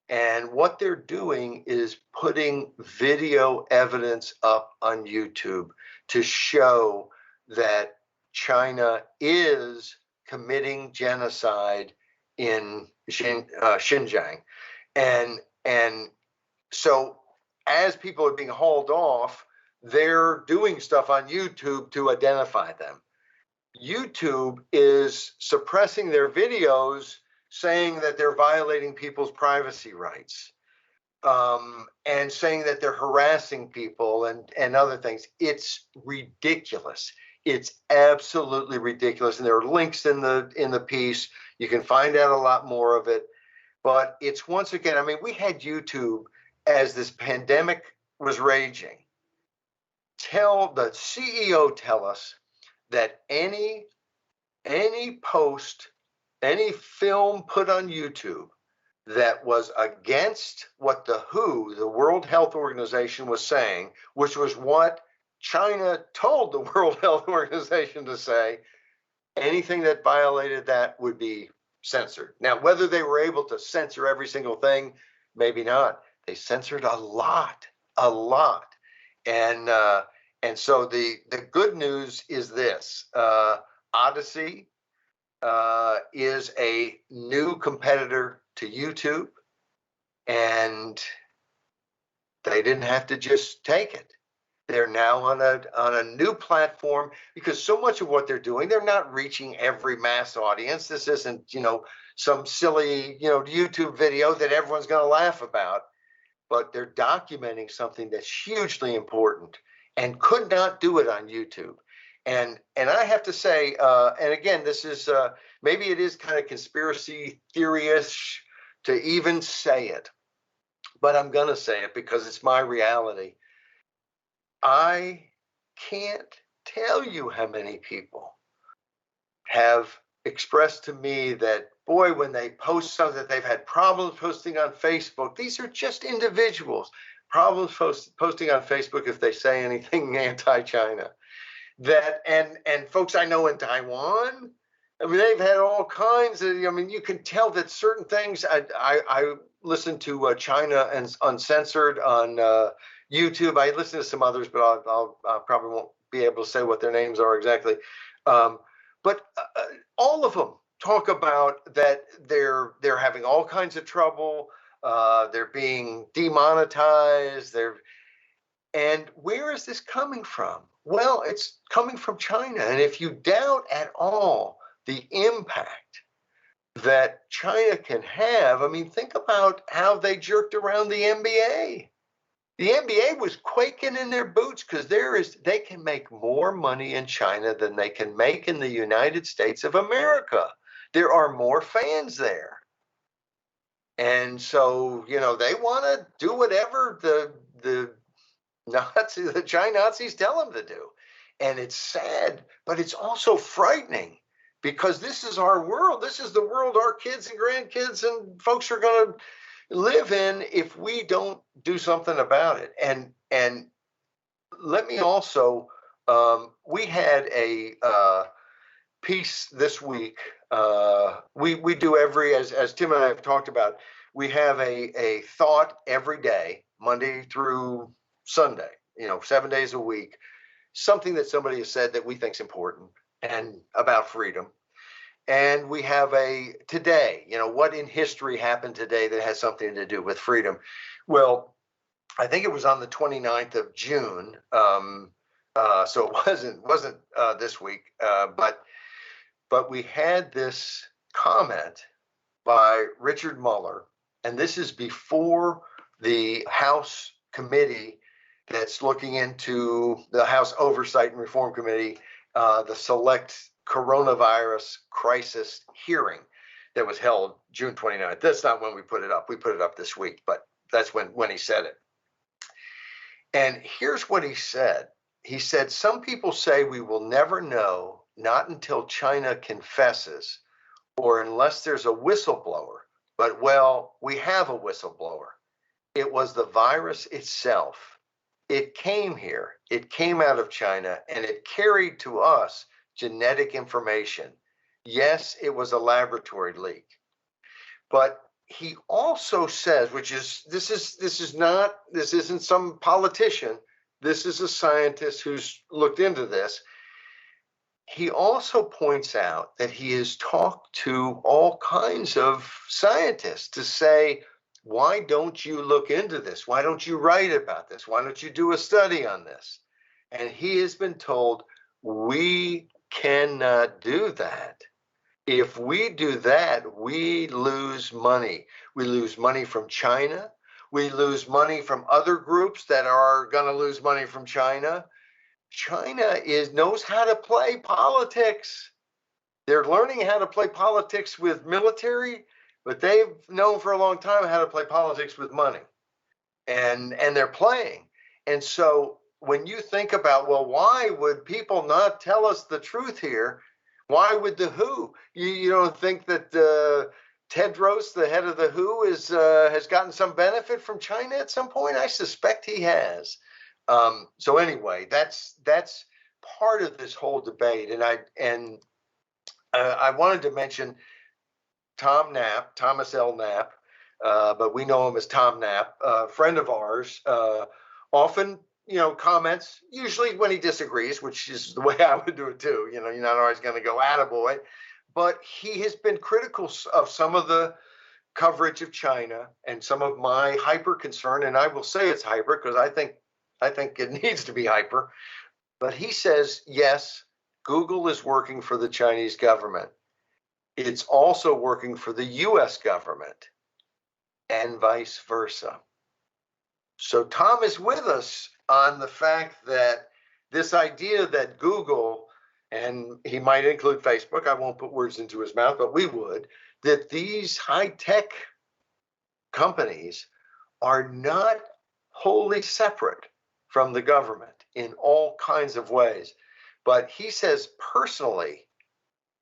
and what they're doing is putting video evidence up on YouTube to show that China is committing genocide in Xinjiang. And so as people are being hauled off, they're doing stuff on YouTube to identify them. YouTube is suppressing their videos, saying that they're violating people's privacy rights, and saying that they're harassing people and other things. It's ridiculous. It's absolutely ridiculous. And there are links in the piece. You can find out a lot more of it. But it's once again, I mean, we had YouTube as this pandemic was raging. Tell the CEO tell us that any post, any film put on YouTube that was against what the WHO, the World Health Organization, was saying, which was what China told the World Health Organization to say, anything that violated that would be censored. Now, whether they were able to censor every single thing, maybe not. They censored a lot, a lot. And so the good news is this: Odyssey is a new competitor to YouTube, and they didn't have to just take it. They're now on a new platform, because so much of what they're doing, they're not reaching every mass audience. This isn't, some silly, YouTube video that everyone's going to laugh about, but they're documenting something that's hugely important and could not do it on YouTube. And I have to say, and again, this is maybe it is kind of conspiracy theory-ish to even say it, but I'm going to say it because it's my reality. I can't tell you how many people have expressed to me that, boy, when they post something, that they've had problems posting on Facebook. These are just individuals. Problems posting on Facebook if they say anything anti-China. That and folks I know in Taiwan, I mean, they've had all kinds of. I mean, you can tell that certain things. I listen to China and Uncensored on YouTube. I listen to some others, but I probably won't be able to say what their names are exactly. But all of them talk about that they're having all kinds of trouble. They're being demonetized. And where is this coming from? Well, it's coming from China. And if you doubt at all the impact that China can have, I mean, think about how they jerked around the NBA. The NBA was quaking in their boots because they can make more money in China than they can make in the United States of America. There are more fans there. And so, they want to do whatever the China Nazis tell them to do. And it's sad, but it's also frightening, because this is our world. This is the world our kids and grandkids and folks are going to live in if we don't do something about it. And let me also, we had a piece this week. We do as Tim and I have talked about, we have a thought every day, Monday through Sunday, 7 days a week, something that somebody has said that we think is important and about freedom. And we have a today, what in history happened today that has something to do with freedom. Well, I think it was on the 29th of June. So it wasn't this week, but we had this comment by Richard Mueller, and this is before the House committee that's looking into the House Oversight and Reform Committee, the select coronavirus crisis hearing that was held June 29th. That's not when we put it up. We put it up this week, but that's when he said it. And here's what he said. He said, some people say we will never know, not until China confesses or unless there's a whistleblower. But, well, we have a whistleblower. It was the virus itself. It came here, it came out of China, and it carried to us genetic information. Yes, it was a laboratory leak. But he also says, this isn't some politician, this is a scientist who's looked into this. He also points out that he has talked to all kinds of scientists to say, why don't you look into this? Why don't you write about this? Why don't you do a study on this? And he has been told, we cannot do that. If we do that, we lose money. We lose money from China. We lose money from other groups that are going to lose money from China. China knows how to play politics. They're learning how to play politics with military but they've known for a long time how to play politics with money, and they're playing. And so when you think about, well, why would people not tell us the truth here? Why would the WHO? You don't think that Tedros, the head of the WHO, has gotten some benefit from China at some point? I suspect he has. So anyway, that's part of this whole debate, and I wanted to mention Tom Knapp, Thomas L. Knapp, but we know him as Tom Knapp, a friend of ours, often, comments, usually when he disagrees, which is the way I would do it too. You're not always going to go attaboy, but he has been critical of some of the coverage of China and some of my hyper concern, and I will say it's hyper because I think it needs to be hyper. But he says, yes, Google is working for the Chinese government. It's also working for the US government and vice versa. So Tom is with us on the fact that this idea that Google, and he might include Facebook, I won't put words into his mouth, but we would, that these high-tech companies are not wholly separate from the government in all kinds of ways. But he says, personally,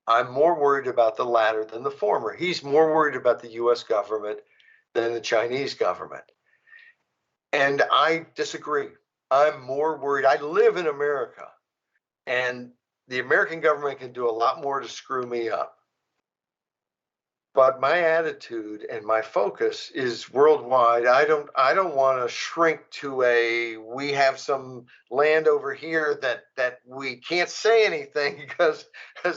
I'm more worried about the latter than the former. He's more worried about the US government than the Chinese government. And I disagree. I'm more worried. I live in America, and the American government can do a lot more to screw me up. But my attitude and my focus is worldwide. I don't want to shrink to we have some land over here that we can't say anything because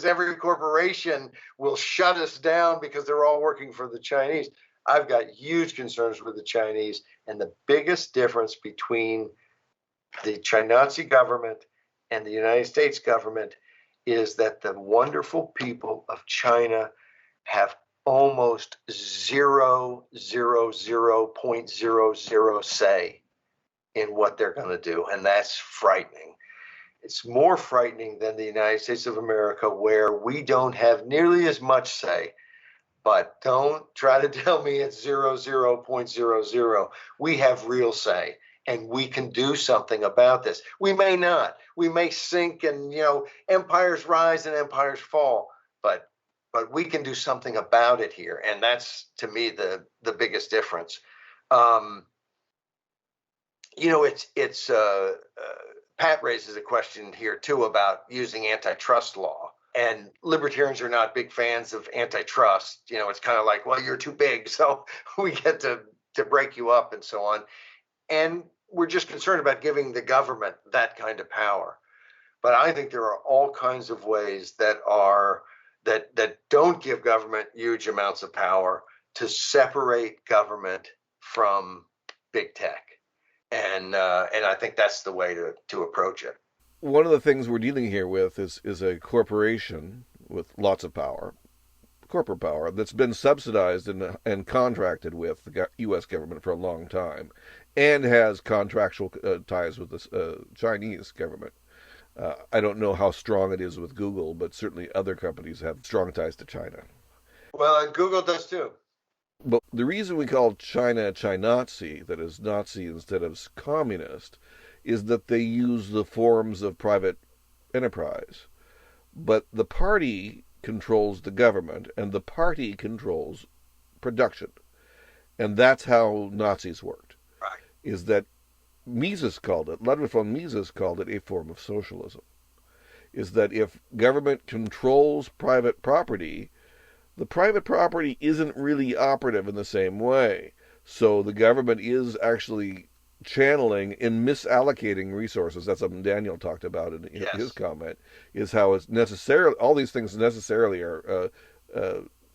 every corporation will shut us down because they're all working for the Chinese. I've got huge concerns with the Chinese, and the biggest difference between the Nazi government and the United States government is that the wonderful people of China have almost 0.00 say in what they're going to do, and that's frightening. It's more frightening than the United States of America, where we don't have nearly as much say. But don't try to tell me it's 0.00. We have real say, and we can do something about this. We may not. We may sink, and empires rise and empires fall, but we can do something about it here, and that's, to me, the biggest difference. Pat raises a question here too about using antitrust law, and libertarians are not big fans of antitrust. It's kind of like, well, you're too big, so we get to break you up and so on. And we're just concerned about giving the government that kind of power. But I think there are all kinds of ways that don't give government huge amounts of power to separate government from big tech. And I think that's the way to approach it. One of the things we're dealing here with is a corporation with lots of power, corporate power, that's been subsidized and contracted with the U.S. government for a long time, and has contractual ties with the Chinese government. I don't know how strong it is with Google, but certainly other companies have strong ties to China. Well, and Google does too. But the reason we call China Chinazi, that is Nazi instead of communist, is that they use the forms of private enterprise. But the party controls the government, and the party controls production. And that's how Nazis worked. Right. Is that Ludwig von Mises called it a form of socialism. Is that if government controls private property, the private property isn't really operative in the same way. So the government is actually channeling and misallocating resources. That's something Daniel talked about in his comment, is how it's necessarily, all these things necessarily are,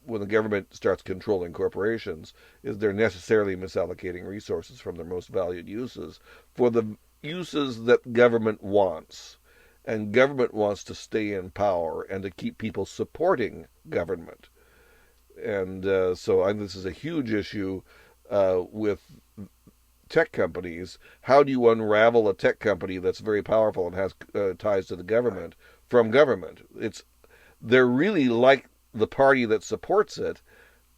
when the government starts controlling corporations, is they're necessarily misallocating resources from their most valued uses for the uses that government wants. And government wants to stay in power and to keep people supporting government. And so I think this is a huge issue with tech companies. How do you unravel a tech company that's very powerful and has ties to the government from government? They're really like the party that supports it,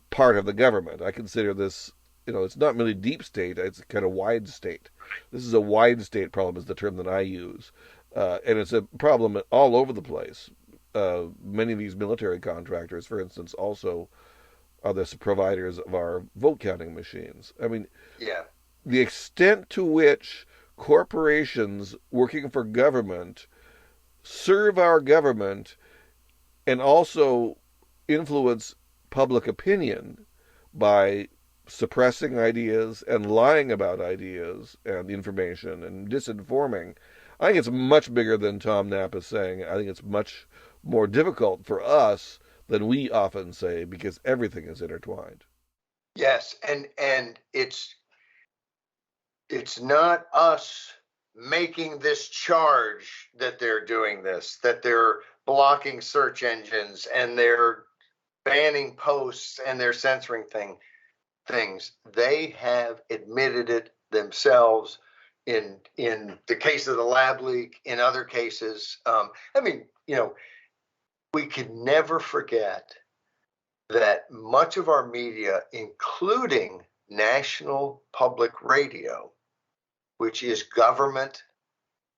part of the government. I consider this, it's not really deep state, it's kind of wide state. This is a wide state problem, is the term that I use. And it's a problem all over the place. Many of these military contractors, for instance, also are the providers of our vote counting machines. I mean, Yeah. the extent to which corporations working for government serve our government and also influence public opinion by suppressing ideas and lying about ideas and information and disinforming. I think it's much bigger than Tom Knapp is saying. I think it's much more difficult for us than we often say because everything is intertwined. Yes, and it's not us making this charge that they're doing this, that they're blocking search engines and they're banning posts and they're censoring things. They have admitted it themselves in the case of the lab leak, in other cases. I mean, we can never forget that much of our media, including National Public Radio, which is government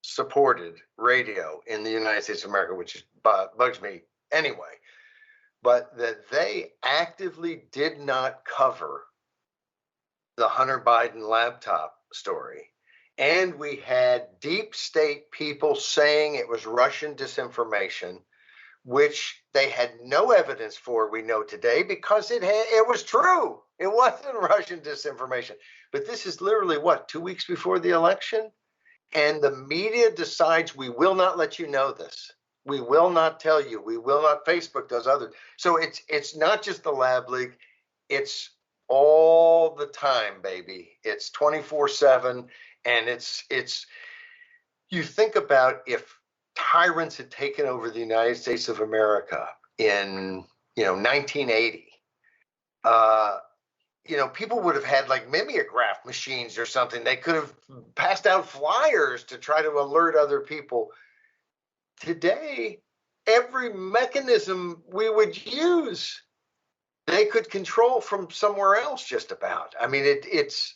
supported radio in the United States of America, which bugs me anyway, but that they actively did not cover the Hunter Biden laptop story. And we had deep state people saying it was Russian disinformation, which they had no evidence for, we know today, because it was true. It wasn't Russian disinformation. But this is literally, 2 weeks before the election? And the media decides, we will not let you know this. We will not tell you. We will not. Facebook does others. So it's not just the lab leak. It's all the time, baby. It's 24/7. And it's you think about if tyrants had taken over the United States of America in 1980, people would have had like mimeograph machines or something. They could have passed out flyers to try to alert other people. Today, every mechanism we would use, they could control from somewhere else just about. I mean, it's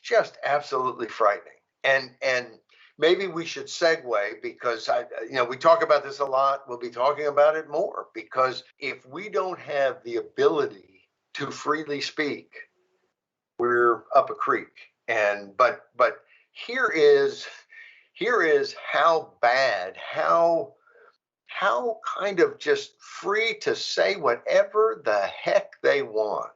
just absolutely frightening. And maybe we should segue, because we talk about this a lot. We'll be talking about it more, because if we don't have the ability to freely speak, we're up a creek. But here is how bad, how kind of just free to say whatever the heck they want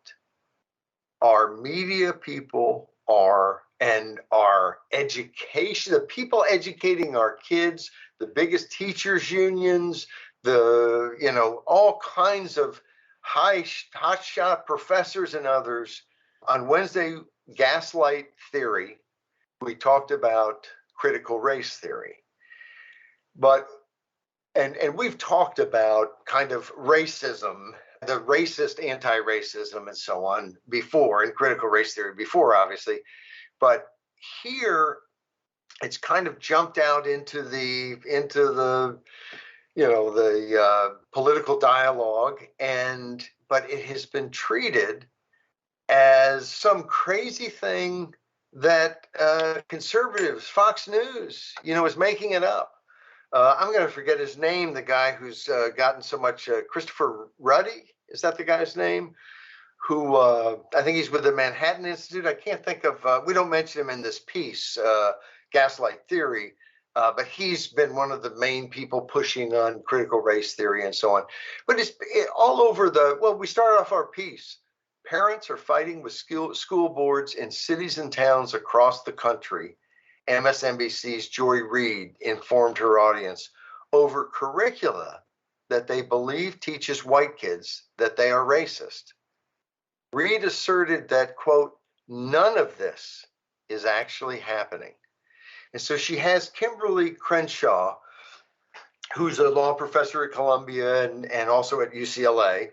our media people are, and our education, the people educating our kids, the biggest teachers unions, all kinds of hotshot professors and others. On Wednesday, Gaslight Theory, we talked about critical race theory. But and we've talked about kind of racism, the racist anti-racism and so on before, in critical race theory before, obviously. But here it's kind of jumped out into the political dialogue, but it has been treated as some crazy thing that conservatives, Fox News, is making it up. I'm going to forget his name, the guy who's gotten so much, Christopher Ruddy, is that the guy's name? Who I think he's with the Manhattan Institute. I can't think of, we don't mention him in this piece, Gaslight Theory, but he's been one of the main people pushing on critical race theory and so on. But it's all over we started off our piece. Parents are fighting with school boards in cities and towns across the country. MSNBC's Joy Reid informed her audience over curricula that they believe teaches white kids that they are racist. Reid asserted that, quote, none of this is actually happening. And so she has Kimberly Crenshaw, who's a law professor at Columbia and also at UCLA,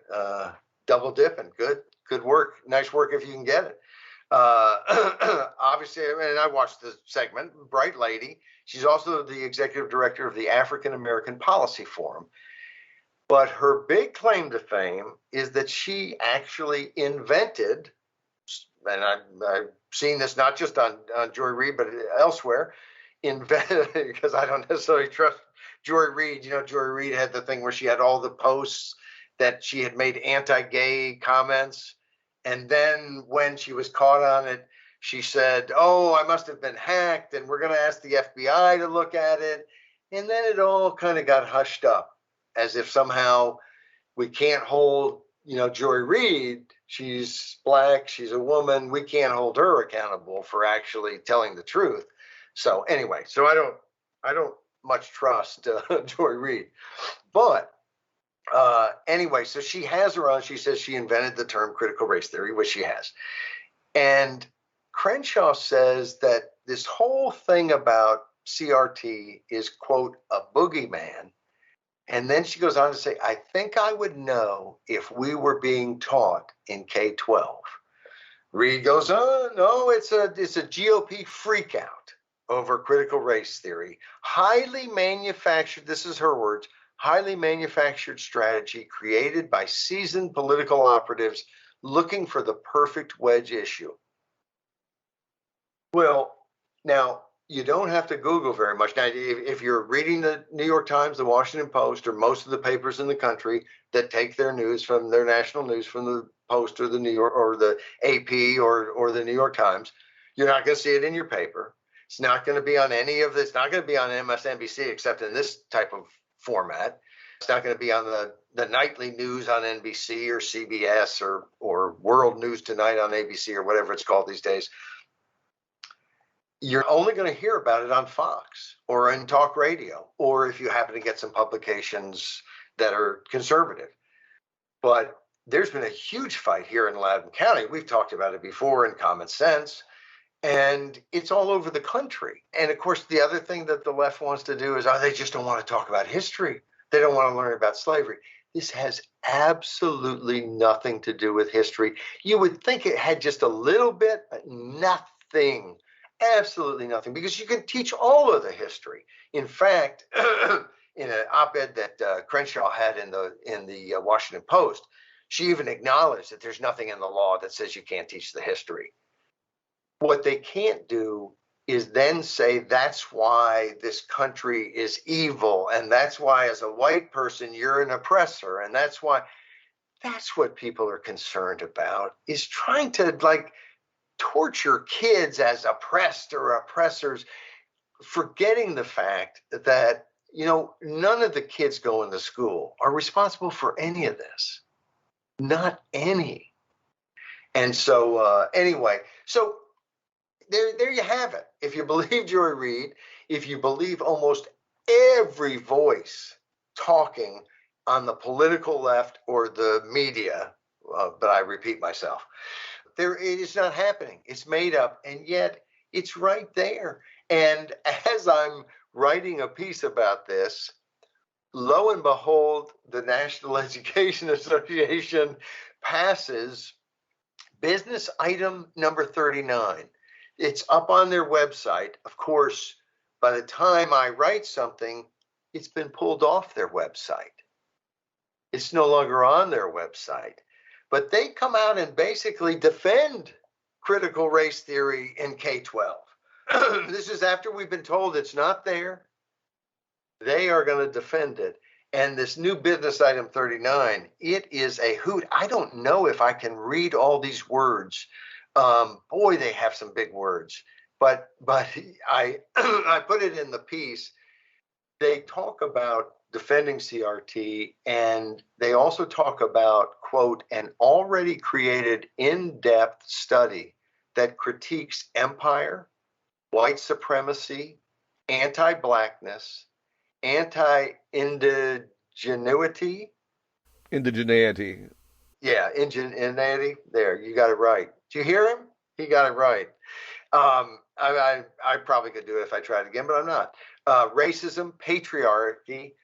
double dipping. Good work. Nice work if you can get it. Obviously, and I watched the segment, bright lady. She's also the executive director of the African American Policy Forum. But her big claim to fame is that she actually invented, and I've seen this not just on Joy Reid, but elsewhere, invented, because I don't necessarily trust Joy Reid. You know, Joy Reid had the thing where she had all the posts that she had made anti-gay comments. And then when she was caught on it, she said, "Oh, I must have been hacked, and we're going to ask the FBI to look at it." And then it all kind of got hushed up, as if somehow we can't hold, Joy Reid. She's black, she's a woman. We can't hold her accountable for actually telling the truth. So anyway, so I don't much trust Joy Reid, but anyway, so she has her own. She says she invented the term critical race theory, which she has. And Crenshaw says that this whole thing about CRT is, quote, a boogeyman. And then she goes on to say, "I think I would know if we were being taught in K-12. Reid goes, "Oh, no, it's a GOP freakout over critical race theory. Highly manufactured," this is her words, "highly manufactured strategy created by seasoned political operatives looking for the perfect wedge issue." Well, now, you don't have to Google very much. Now, if you're reading the New York Times, the Washington Post, or most of the papers in the country that take their news from their national news from the Post or the New York or the AP or the New York Times, you're not going to see it in your paper. It's not going to be on any of this. It's not going to be on MSNBC except in this type of format. It's not going to be on the nightly news on NBC or CBS or World News Tonight on ABC or whatever it's called these days. You're only going to hear about it on Fox or in talk radio, or if you happen to get some publications that are conservative. But there's been a huge fight here in Loudoun County. We've talked about it before in Common Sense, and it's all over the country. And of course, the other thing that the left wants to do is, they just don't want to talk about history. They don't want to learn about slavery. This has absolutely nothing to do with history. You would think it had just a little bit, but nothing. Absolutely nothing, because you can teach all of the history. In fact, in an op-ed that Crenshaw had in the Washington Post, she even acknowledged that there's nothing in the law that says you can't teach the history. What they can't do is then say that's why this country is evil, and that's why as a white person you're an oppressor, and that's what people are concerned about, is trying to torture kids as oppressed or oppressors, forgetting the fact that, none of the kids going to school are responsible for any of this. Not any. And so anyway, so there you have it. If you believe Joy Reid, if you believe almost every voice talking on the political left or the media, but I repeat myself, it is not happening. It's made up, and yet it's right there. And as I'm writing a piece about this, lo and behold, the National Education Association passes business item number 39. It's up on their website. Of course, by the time I write something, it's been pulled off their website. It's no longer on their website. But they come out and basically defend critical race theory in K-12. This is after we've been told it's not there. They are going to defend it. And this new business item 39, it is a hoot. I don't know if I can read all these words. Boy, they have some big words. But I I put it in the piece. They talk about defending CRT, and they also talk about, quote, an already created in-depth study that critiques empire, white supremacy, anti-blackness, anti-indigeneity. Indigeneity. Yeah, indigeneity. There, you got it right. Did you hear him? He got it right. I probably could do it if I tried again, but I'm not. Racism, patriarchy,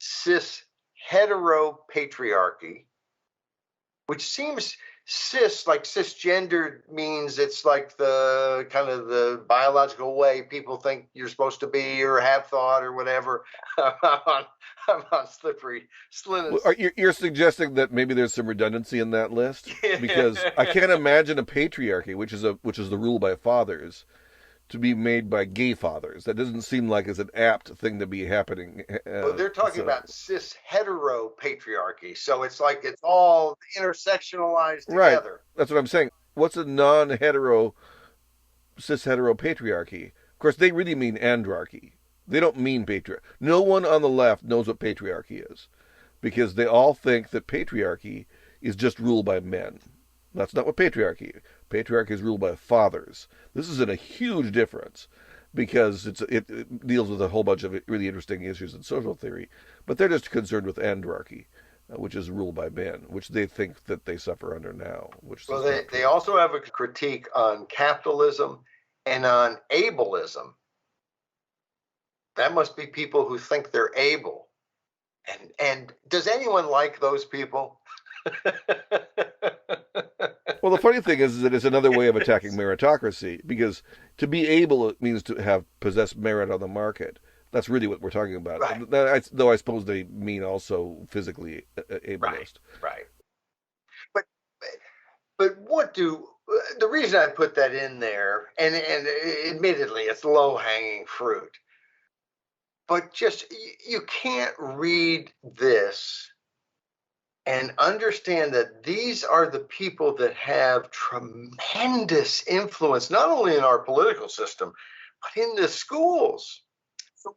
cis heteropatriarchy, which seems cis, like cisgendered, means it's like the kind of the biological way people think you're supposed to be or have thought or whatever. I'm on slippery Well, slope. you're suggesting that maybe there's some redundancy in that list because I can't imagine a patriarchy, which is the rule by fathers, to be made by gay fathers. That doesn't seem like it's an apt thing to be happening. Well, they're talking So about cis hetero patriarchy, so it's like it's all intersectionalized right, together. that's what I'm saying. What's a non-hetero cis hetero patriarchy? Of course, they really mean andrarchy. They don't mean patriarchy. No one on the left knows what patriarchy is because they all think that patriarchy is just ruled by men. That's not what patriarchy is. Patriarchy is ruled by fathers. This is a huge difference because it deals with a whole bunch of really interesting issues in social theory, but they're just concerned with andrarchy, which is ruled by men, which they think that they suffer under now, which Well, is not they true. also have a critique on capitalism and on ableism. That must be people who think they're able. And does anyone like those people? Well, the funny thing is that it's another way of attacking meritocracy because to be able it means to have possess merit on the market. That's really what we're talking about. Right, Though I suppose they mean also physically right, ableist. right. But but what do the reason I put that in there, and admittedly it's low hanging fruit, but just you can't read this and understand that these are the people that have tremendous influence, not only in our political system, but in the schools. So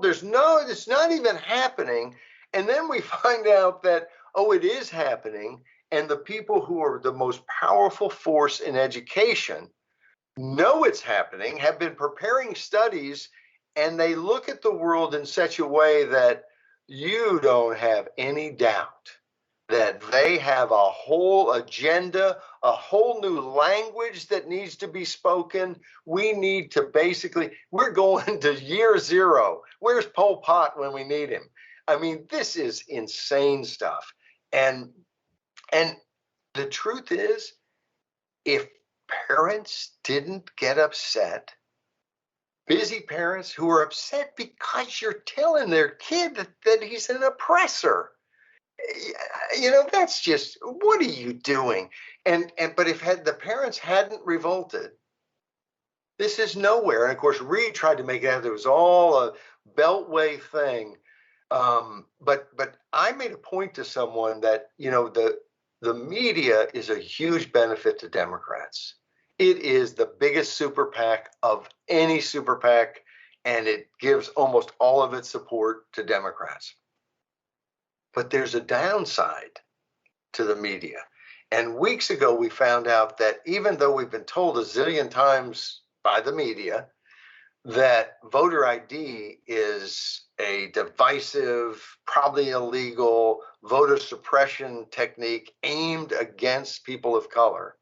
it's not even happening. And then we find out that, oh, it is happening. And the people who are the most powerful force in education know it's happening, have been preparing studies, and they look at the world in such a way that you don't have any doubt that they have a whole agenda, a whole new language that needs to be spoken. We need to we're going to year zero. Where's Pol Pot when we need him? I mean, this is insane stuff. And and the truth is, if parents didn't get upset, busy parents who are upset because you're telling their kid that he's an oppressor, that's just, what are you doing? But if the parents hadn't revolted, this is nowhere. And of course, Reed tried to make it out it was all a beltway thing. But I made a point to someone that the media is a huge benefit to Democrats. It is the biggest super PAC of any super PAC, and it gives almost all of its support to Democrats. But there's a downside to the media. And weeks ago, we found out that even though we've been told a zillion times by the media that voter ID is a divisive, probably illegal voter suppression technique aimed against people of color,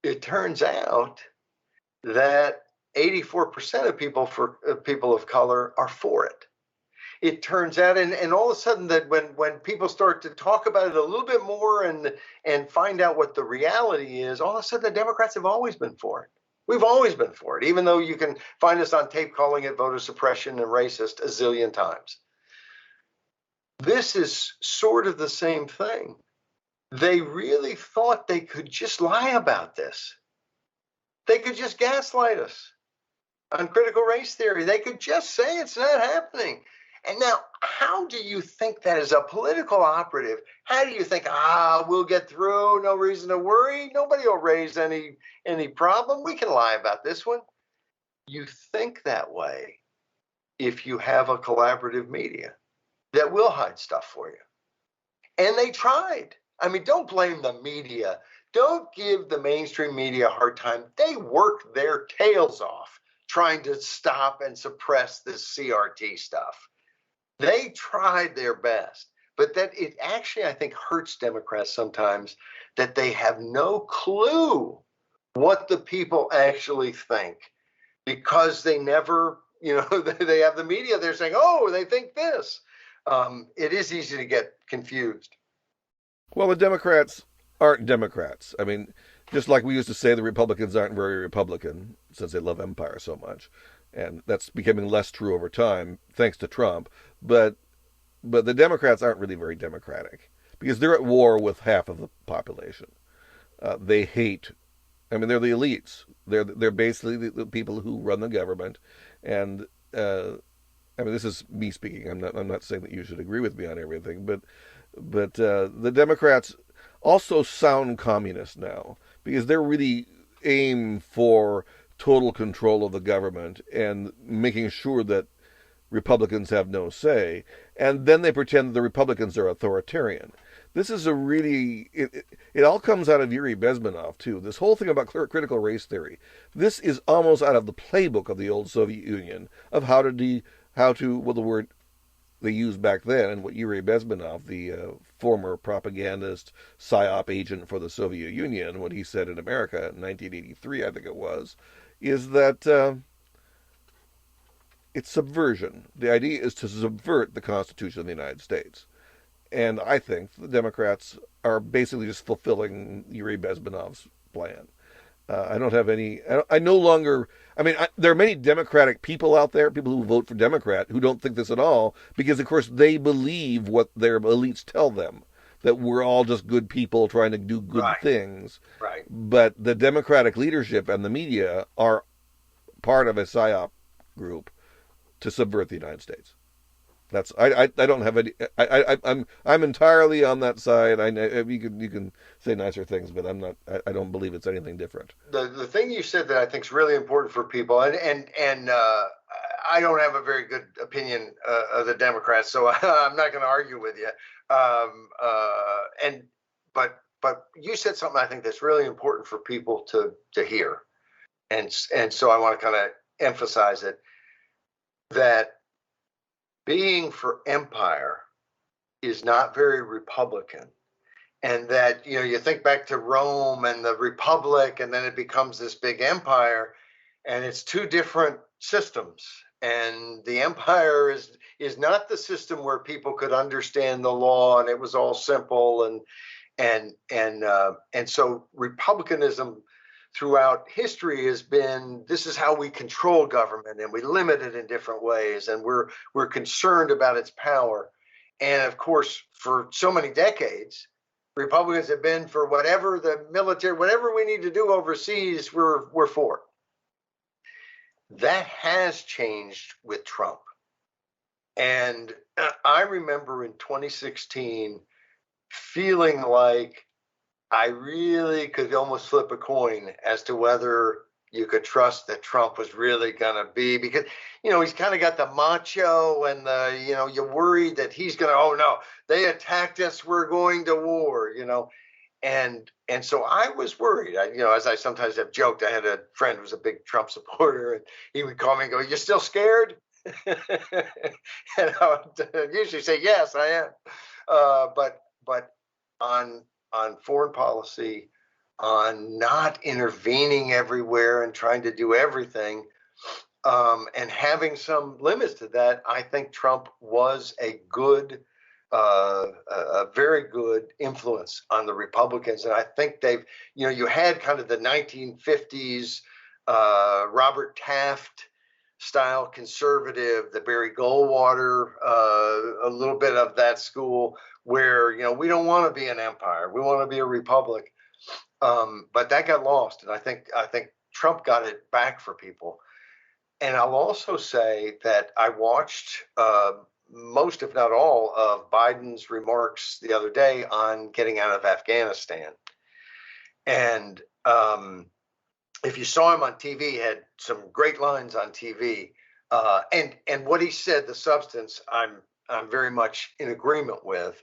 it turns out that 84% of people of color are for it. It turns out, and all of a sudden, that when people start to talk about it a little bit more and find out what the reality is, all of a sudden the Democrats have always been for it. We've always been for it, even though you can find us on tape calling it voter suppression and racist a zillion times. This is sort of the same thing. They really thought they could just lie about this. They could just gaslight us on critical race theory. They could just say it's not happening. And now, how do you think that as a political operative, how do you think, we'll get through, no reason to worry, nobody will raise any problem, we can lie about this one? You think that way if you have a collaborative media that will hide stuff for you. And they tried. I mean, don't blame the media. Don't give the mainstream media a hard time. They worked their tails off trying to stop and suppress this CRT stuff. They tried their best, but that it actually, I think, hurts Democrats sometimes that they have no clue what the people actually think because they never, they have the media, they're saying, oh, they think this. It is easy to get confused. Well, the Democrats aren't Democrats. I mean, just like we used to say, the Republicans aren't very Republican since they love empire so much, and that's becoming less true over time thanks to Trump. But the Democrats aren't really very democratic because they're at war with half of the population. They hate. I mean, they're the elites. They're basically the people who run the government, and I mean, this is me speaking. I'm not saying that you should agree with me on everything, but the Democrats also sound communist now because they're really aim for total control of the government and making sure that Republicans have no say, and then they pretend the Republicans are authoritarian. This is a really it all comes out of Yuri Bezmenov too. This whole thing about critical race theory. This is almost out of the playbook of the old Soviet Union of well, the word they used back then, and what Yuri Bezmenov, the former propagandist psyop agent for the Soviet Union, what he said in America in 1983, I think it was, is that it's subversion. The idea is to subvert the Constitution of the United States. And I think the Democrats are basically just fulfilling Yuri Bezmenov's plan. I don't have any. I no longer. I mean, there are many Democratic people out there, people who vote for Democrat, who don't think this at all, because of course they believe what their elites tell them, that we're all just good people trying to do good Right. things. Right. But the Democratic leadership and the media are part of a psyop group to subvert the United States. I don't have any. I'm entirely on that side. You can say nicer things, but I'm not. I don't believe it's anything different. The thing you said that I think is really important for people, and I don't have a very good opinion of the Democrats, so I'm not going to argue with you. And but you said something I think that's really important for people to hear, and so I want to kind of emphasize it, that being for empire is not very Republican. And that, you think back to Rome and the Republic, and then it becomes this big empire, and it's two different systems. And the empire is not the system where people could understand the law and it was all simple, and so republicanism throughout history has been, this is how we control government, and we limit it in different ways, and we're concerned about its power. And of course, for so many decades, Republicans have been for whatever the military, whatever we need to do overseas, we're for. That has changed with Trump. And I remember in 2016 feeling like I really could almost flip a coin as to whether you could trust that Trump was really going to be, because, he's kind of got the macho and you're worried that he's going to, oh no, they attacked us, we're going to war, and so I was worried. As I sometimes have joked, I had a friend who was a big Trump supporter, and he would call me and go, "You still scared?" And I would usually say, "Yes, I am." But on foreign policy, on not intervening everywhere and trying to do everything, and having some limits to that, I think Trump was a very good influence on the Republicans. And I think you had kind of the 1950s Robert Taft style conservative, the Barry Goldwater, a little bit of that school, where we don't want to be an empire, we want to be a republic. But that got lost, and I think Trump got it back for people. And I'll also say that I watched most, if not all, of Biden's remarks the other day on getting out of Afghanistan. And if you saw him on TV, he had some great lines on TV. And what he said, the substance, I'm very much in agreement with.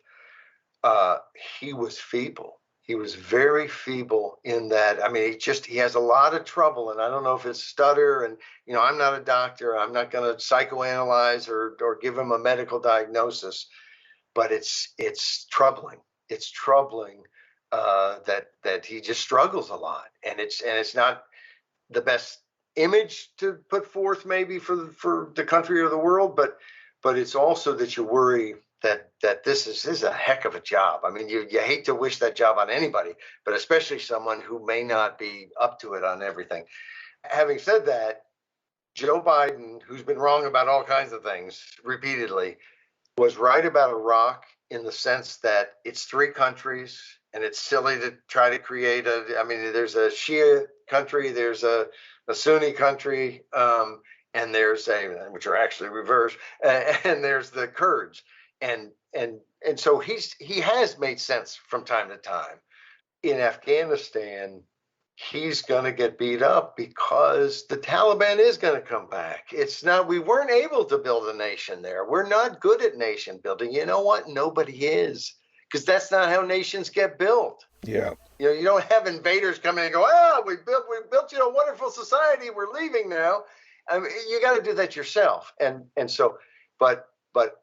He was feeble. He was very feeble in that. I mean, he has a lot of trouble, and I don't know if it's stutter. And I'm not a doctor. I'm not going to psychoanalyze or give him a medical diagnosis, but it's troubling. It's troubling that he just struggles a lot, and it's not the best image to put forth maybe for the country or the world, but it's also that you worry that this is a heck of a job. I mean, you hate to wish that job on anybody, but especially someone who may not be up to it on everything. Having said that, Joe Biden, who's been wrong about all kinds of things repeatedly, was right about Iraq in the sense that it's three countries and it's silly to try to create I mean, there's a Shia country, there's a Sunni country, and there's which are actually reversed, and there's the Kurds. And so he has made sense from time to time. In Afghanistan, he's going to get beat up because the Taliban is going to come back. It's not, we weren't able to build a nation there. We're not good at nation building. You know what? Nobody is, because that's not how nations get built. Yeah. You don't have invaders come in and go, oh, we built a wonderful society. We're leaving now. I mean, you got to do that yourself. And so, but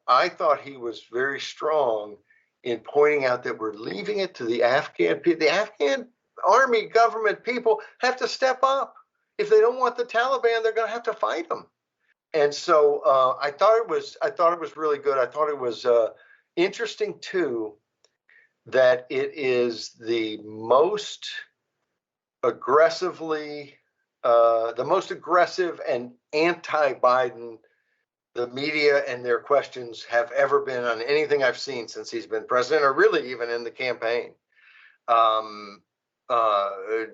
I thought he was very strong in pointing out that we're leaving it to the Afghan people. The Afghan army, government, people have to step up. If they don't want the Taliban, they're going to have to fight them. And so I thought it was really good. I thought it was interesting too that it is the most aggressive and anti-Biden the media and their questions have ever been on anything I've seen since he's been president, or really even in the campaign.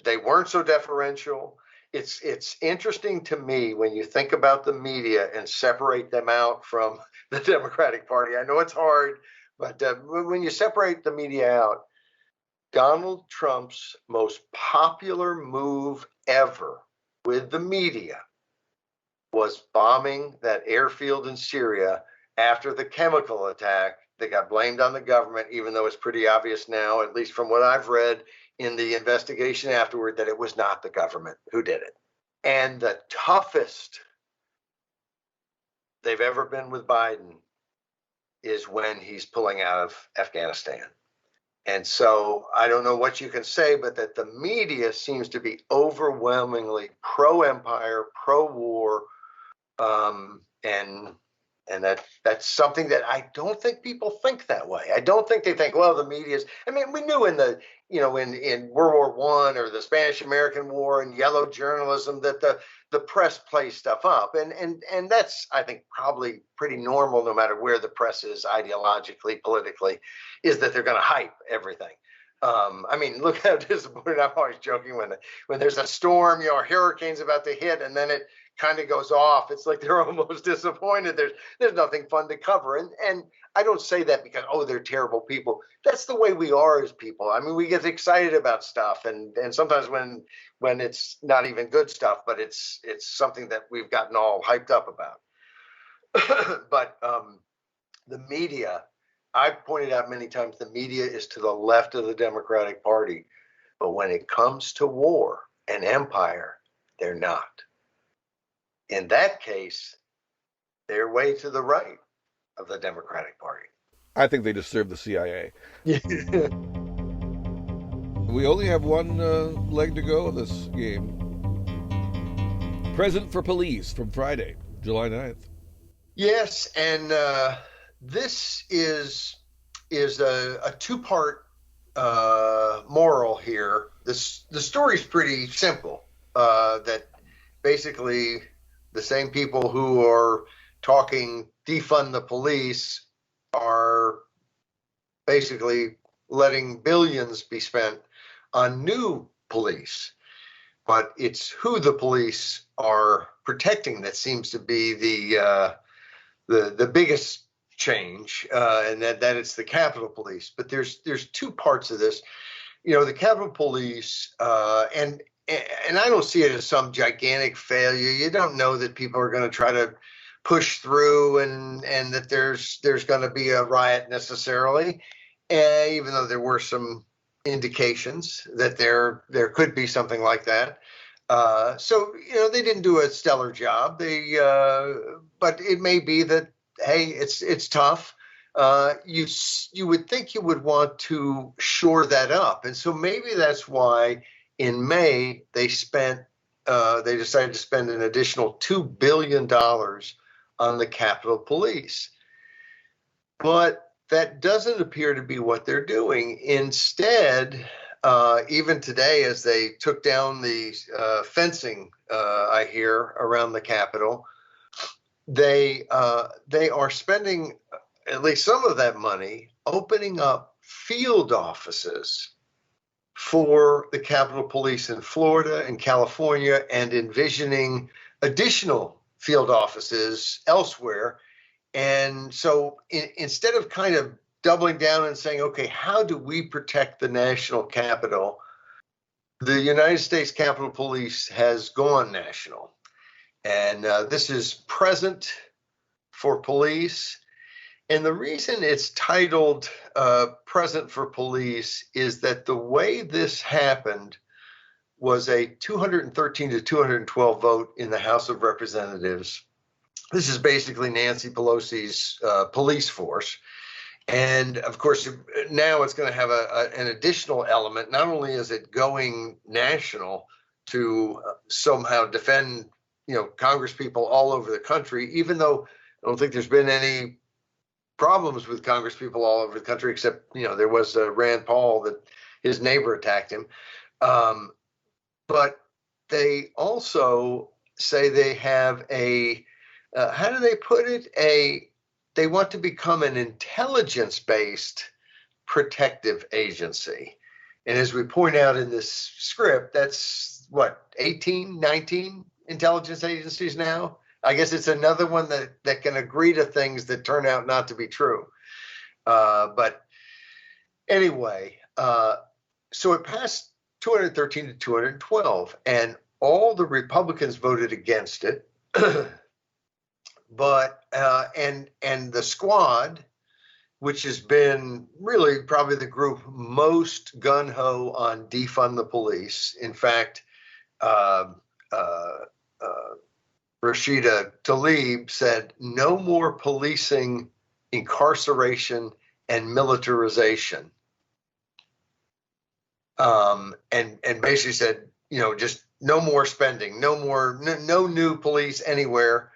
They weren't so deferential. It's interesting to me when you think about the media and separate them out from the Democratic Party. I know it's hard, but when you separate the media out, Donald Trump's most popular move ever with the media was bombing that airfield in Syria after the chemical attack that got blamed on the government, even though it's pretty obvious now, at least from what I've read in the investigation afterward, that it was not the government who did it. And the toughest they've ever been with Biden is when he's pulling out of Afghanistan. And so I don't know what you can say, but that the media seems to be overwhelmingly pro-empire, pro-war, and that's something that I don't think people think that way. I don't think they think, well, the media's. I mean, we knew in in World War I or the Spanish-American War and yellow journalism that the press plays stuff up, and that's, I think, probably pretty normal no matter where the press is ideologically, politically, is that they're going to hype everything. I mean, look how disappointed. I'm always joking when there's a storm, a hurricane's about to hit, and then it kind of goes off. It's like they're almost disappointed. There's nothing fun to cover, and I don't say that because they're terrible people. That's the way we are as people. I mean, we get excited about stuff, and sometimes when it's not even good stuff, but it's something that we've gotten all hyped up about. But the media. I've pointed out many times the media is to the left of the Democratic Party, but when it comes to war and empire, they're not. In that case, they're way to the right of the Democratic Party. I think they just serve the CIA. Yeah. We only have one leg to go of this game. Present for Police from Friday, July 9th. Yes, and this is a two-part moral here. The story's pretty simple. That basically the same people who are talking defund the police are basically letting billions be spent on new police. But it's who the police are protecting that seems to be the biggest change, and that it's the Capitol Police. But there's two parts of this. The Capitol Police, and I don't see it as some gigantic failure. You don't know that people are going to try to push through and that there's going to be a riot necessarily, even though there were some indications that there could be something like that. So they didn't do a stellar job. But it may be that, hey, it's tough. You would think you would want to shore that up, and so maybe that's why in May they decided to spend an additional $2 billion on the Capitol Police. But that doesn't appear to be what they're doing. Instead, even today, as they took down the fencing, I hear, around the Capitol, they are spending at least some of that money opening up field offices for the Capitol Police in Florida and California, and envisioning additional field offices elsewhere. And so instead of kind of doubling down and saying, okay, how do we protect the national capital? The United States Capitol Police has gone national. And this is Present for Police. And the reason it's titled Present for Police is that the way this happened was a 213 to 212 vote in the House of Representatives. This is basically Nancy Pelosi's police force. And of course, now it's going to have an additional element. Not only is it going national to somehow defend, Congress people all over the country, even though I don't think there's been any problems with Congress people all over the country, except, there was Rand Paul, that his neighbor attacked him. But they also say they have how do they put it? They want to become an intelligence-based protective agency. And as we point out in this script, that's 18, 19 intelligence agencies now? I guess it's another one that can agree to things that turn out not to be true. But anyway, so it passed 213 to 212, and all the Republicans voted against it. But and the Squad, which has been really probably the group most gung-ho on defund the police. In fact, Rashida Tlaib said, no more policing, incarceration, and militarization. And basically said, just no more spending, no new police anywhere.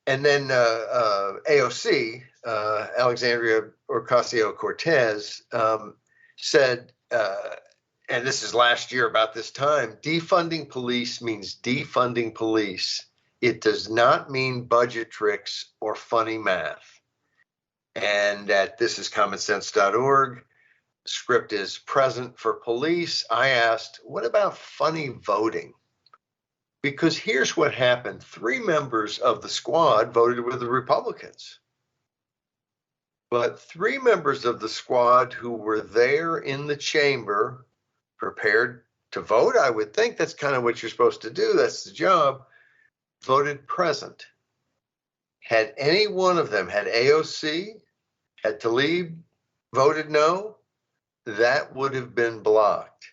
And then AOC, Alexandria Ocasio-Cortez, said, and this is last year about this time, defunding police means defunding police. It does not mean budget tricks or funny math. And at thisiscommonsense.org, script is Present for Police. I asked, what about funny voting? Because here's what happened. 3 members of the Squad voted with the Republicans. But 3 members of the Squad who were there in the chamber, prepared to vote, I would think that's kind of what you're supposed to do. That's the job. Voted present. Had any one of them, had AOC, had Tlaib voted no, that would have been blocked.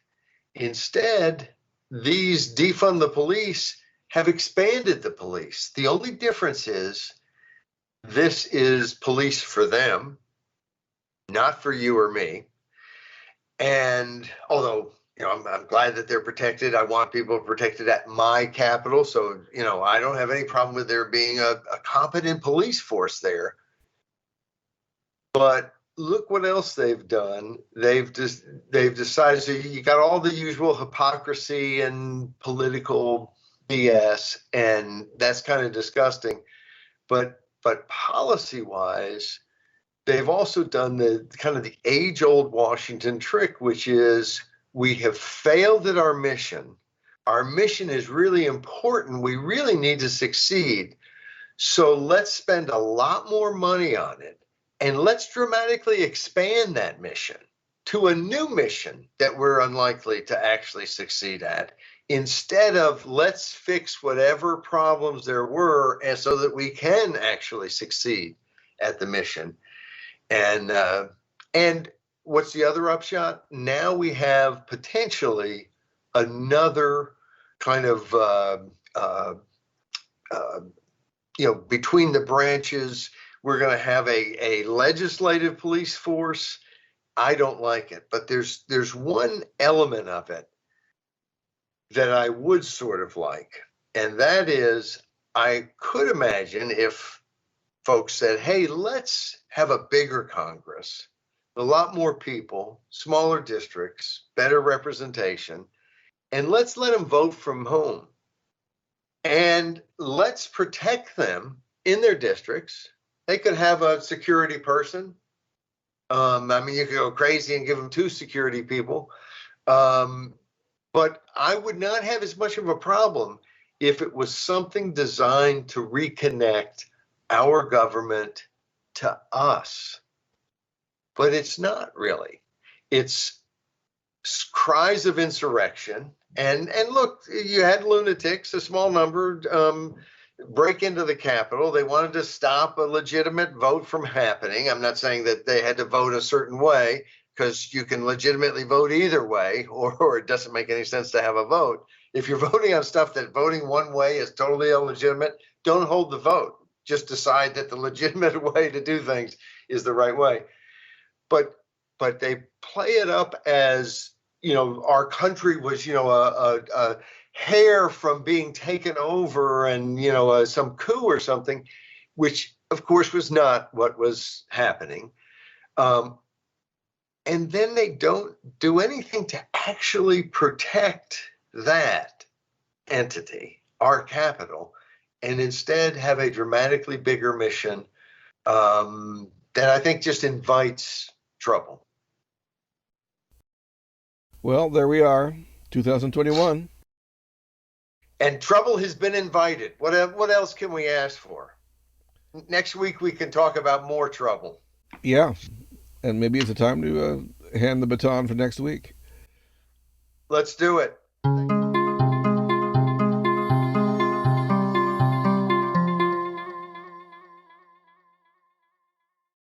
Instead, these defund the police have expanded the police. The only difference is this is police for them, not for you or me. And although, I'm glad that they're protected. I want people protected at my Capitol. So, I don't have any problem with there being a competent police force there. But look what else they've done. They've decided, so you got all the usual hypocrisy and political BS, and that's kind of disgusting. But policy-wise, they've also done the kind of the age-old Washington trick, which is we have failed at our mission. Our mission is really important. We really need to succeed. So let's spend a lot more money on it. And let's dramatically expand that mission to a new mission that we're unlikely to actually succeed at, instead of let's fix whatever problems there were and so that we can actually succeed at the mission. And what's the other upshot? Now we have potentially another kind of, between the branches. We're going to have a legislative police force. I don't like it, but there's one element of it that I would sort of like, and that is I could imagine if folks said, hey, let's have a bigger Congress, a lot more people, smaller districts, better representation, and let's let them vote from home. And let's protect them in their districts. They could have a security person. I mean, you could go crazy and give them two security people. But I would not have as much of a problem if it was something designed to reconnect our government to us. But it's not really. It's cries of insurrection. And look, you had lunatics, a small number, break into the Capitol. They wanted to stop a legitimate vote from happening. I'm not saying that they had to vote a certain way, because you can legitimately vote either way, or it doesn't make any sense to have a vote. If you're voting on stuff that voting one way is totally illegitimate, don't hold the vote. Just decide that the legitimate way to do things is the right way. But they play it up as, our country was, a hair from being taken over and, some coup or something, which of course was not what was happening. And then they don't do anything to actually protect that entity, our capital, and instead have a dramatically bigger mission that I think just invites trouble. Well, there we are, 2021. And trouble has been invited. What else can we ask for? Next week we can talk about more trouble. Yeah, and maybe it's a time to hand the baton for next week. Let's do it.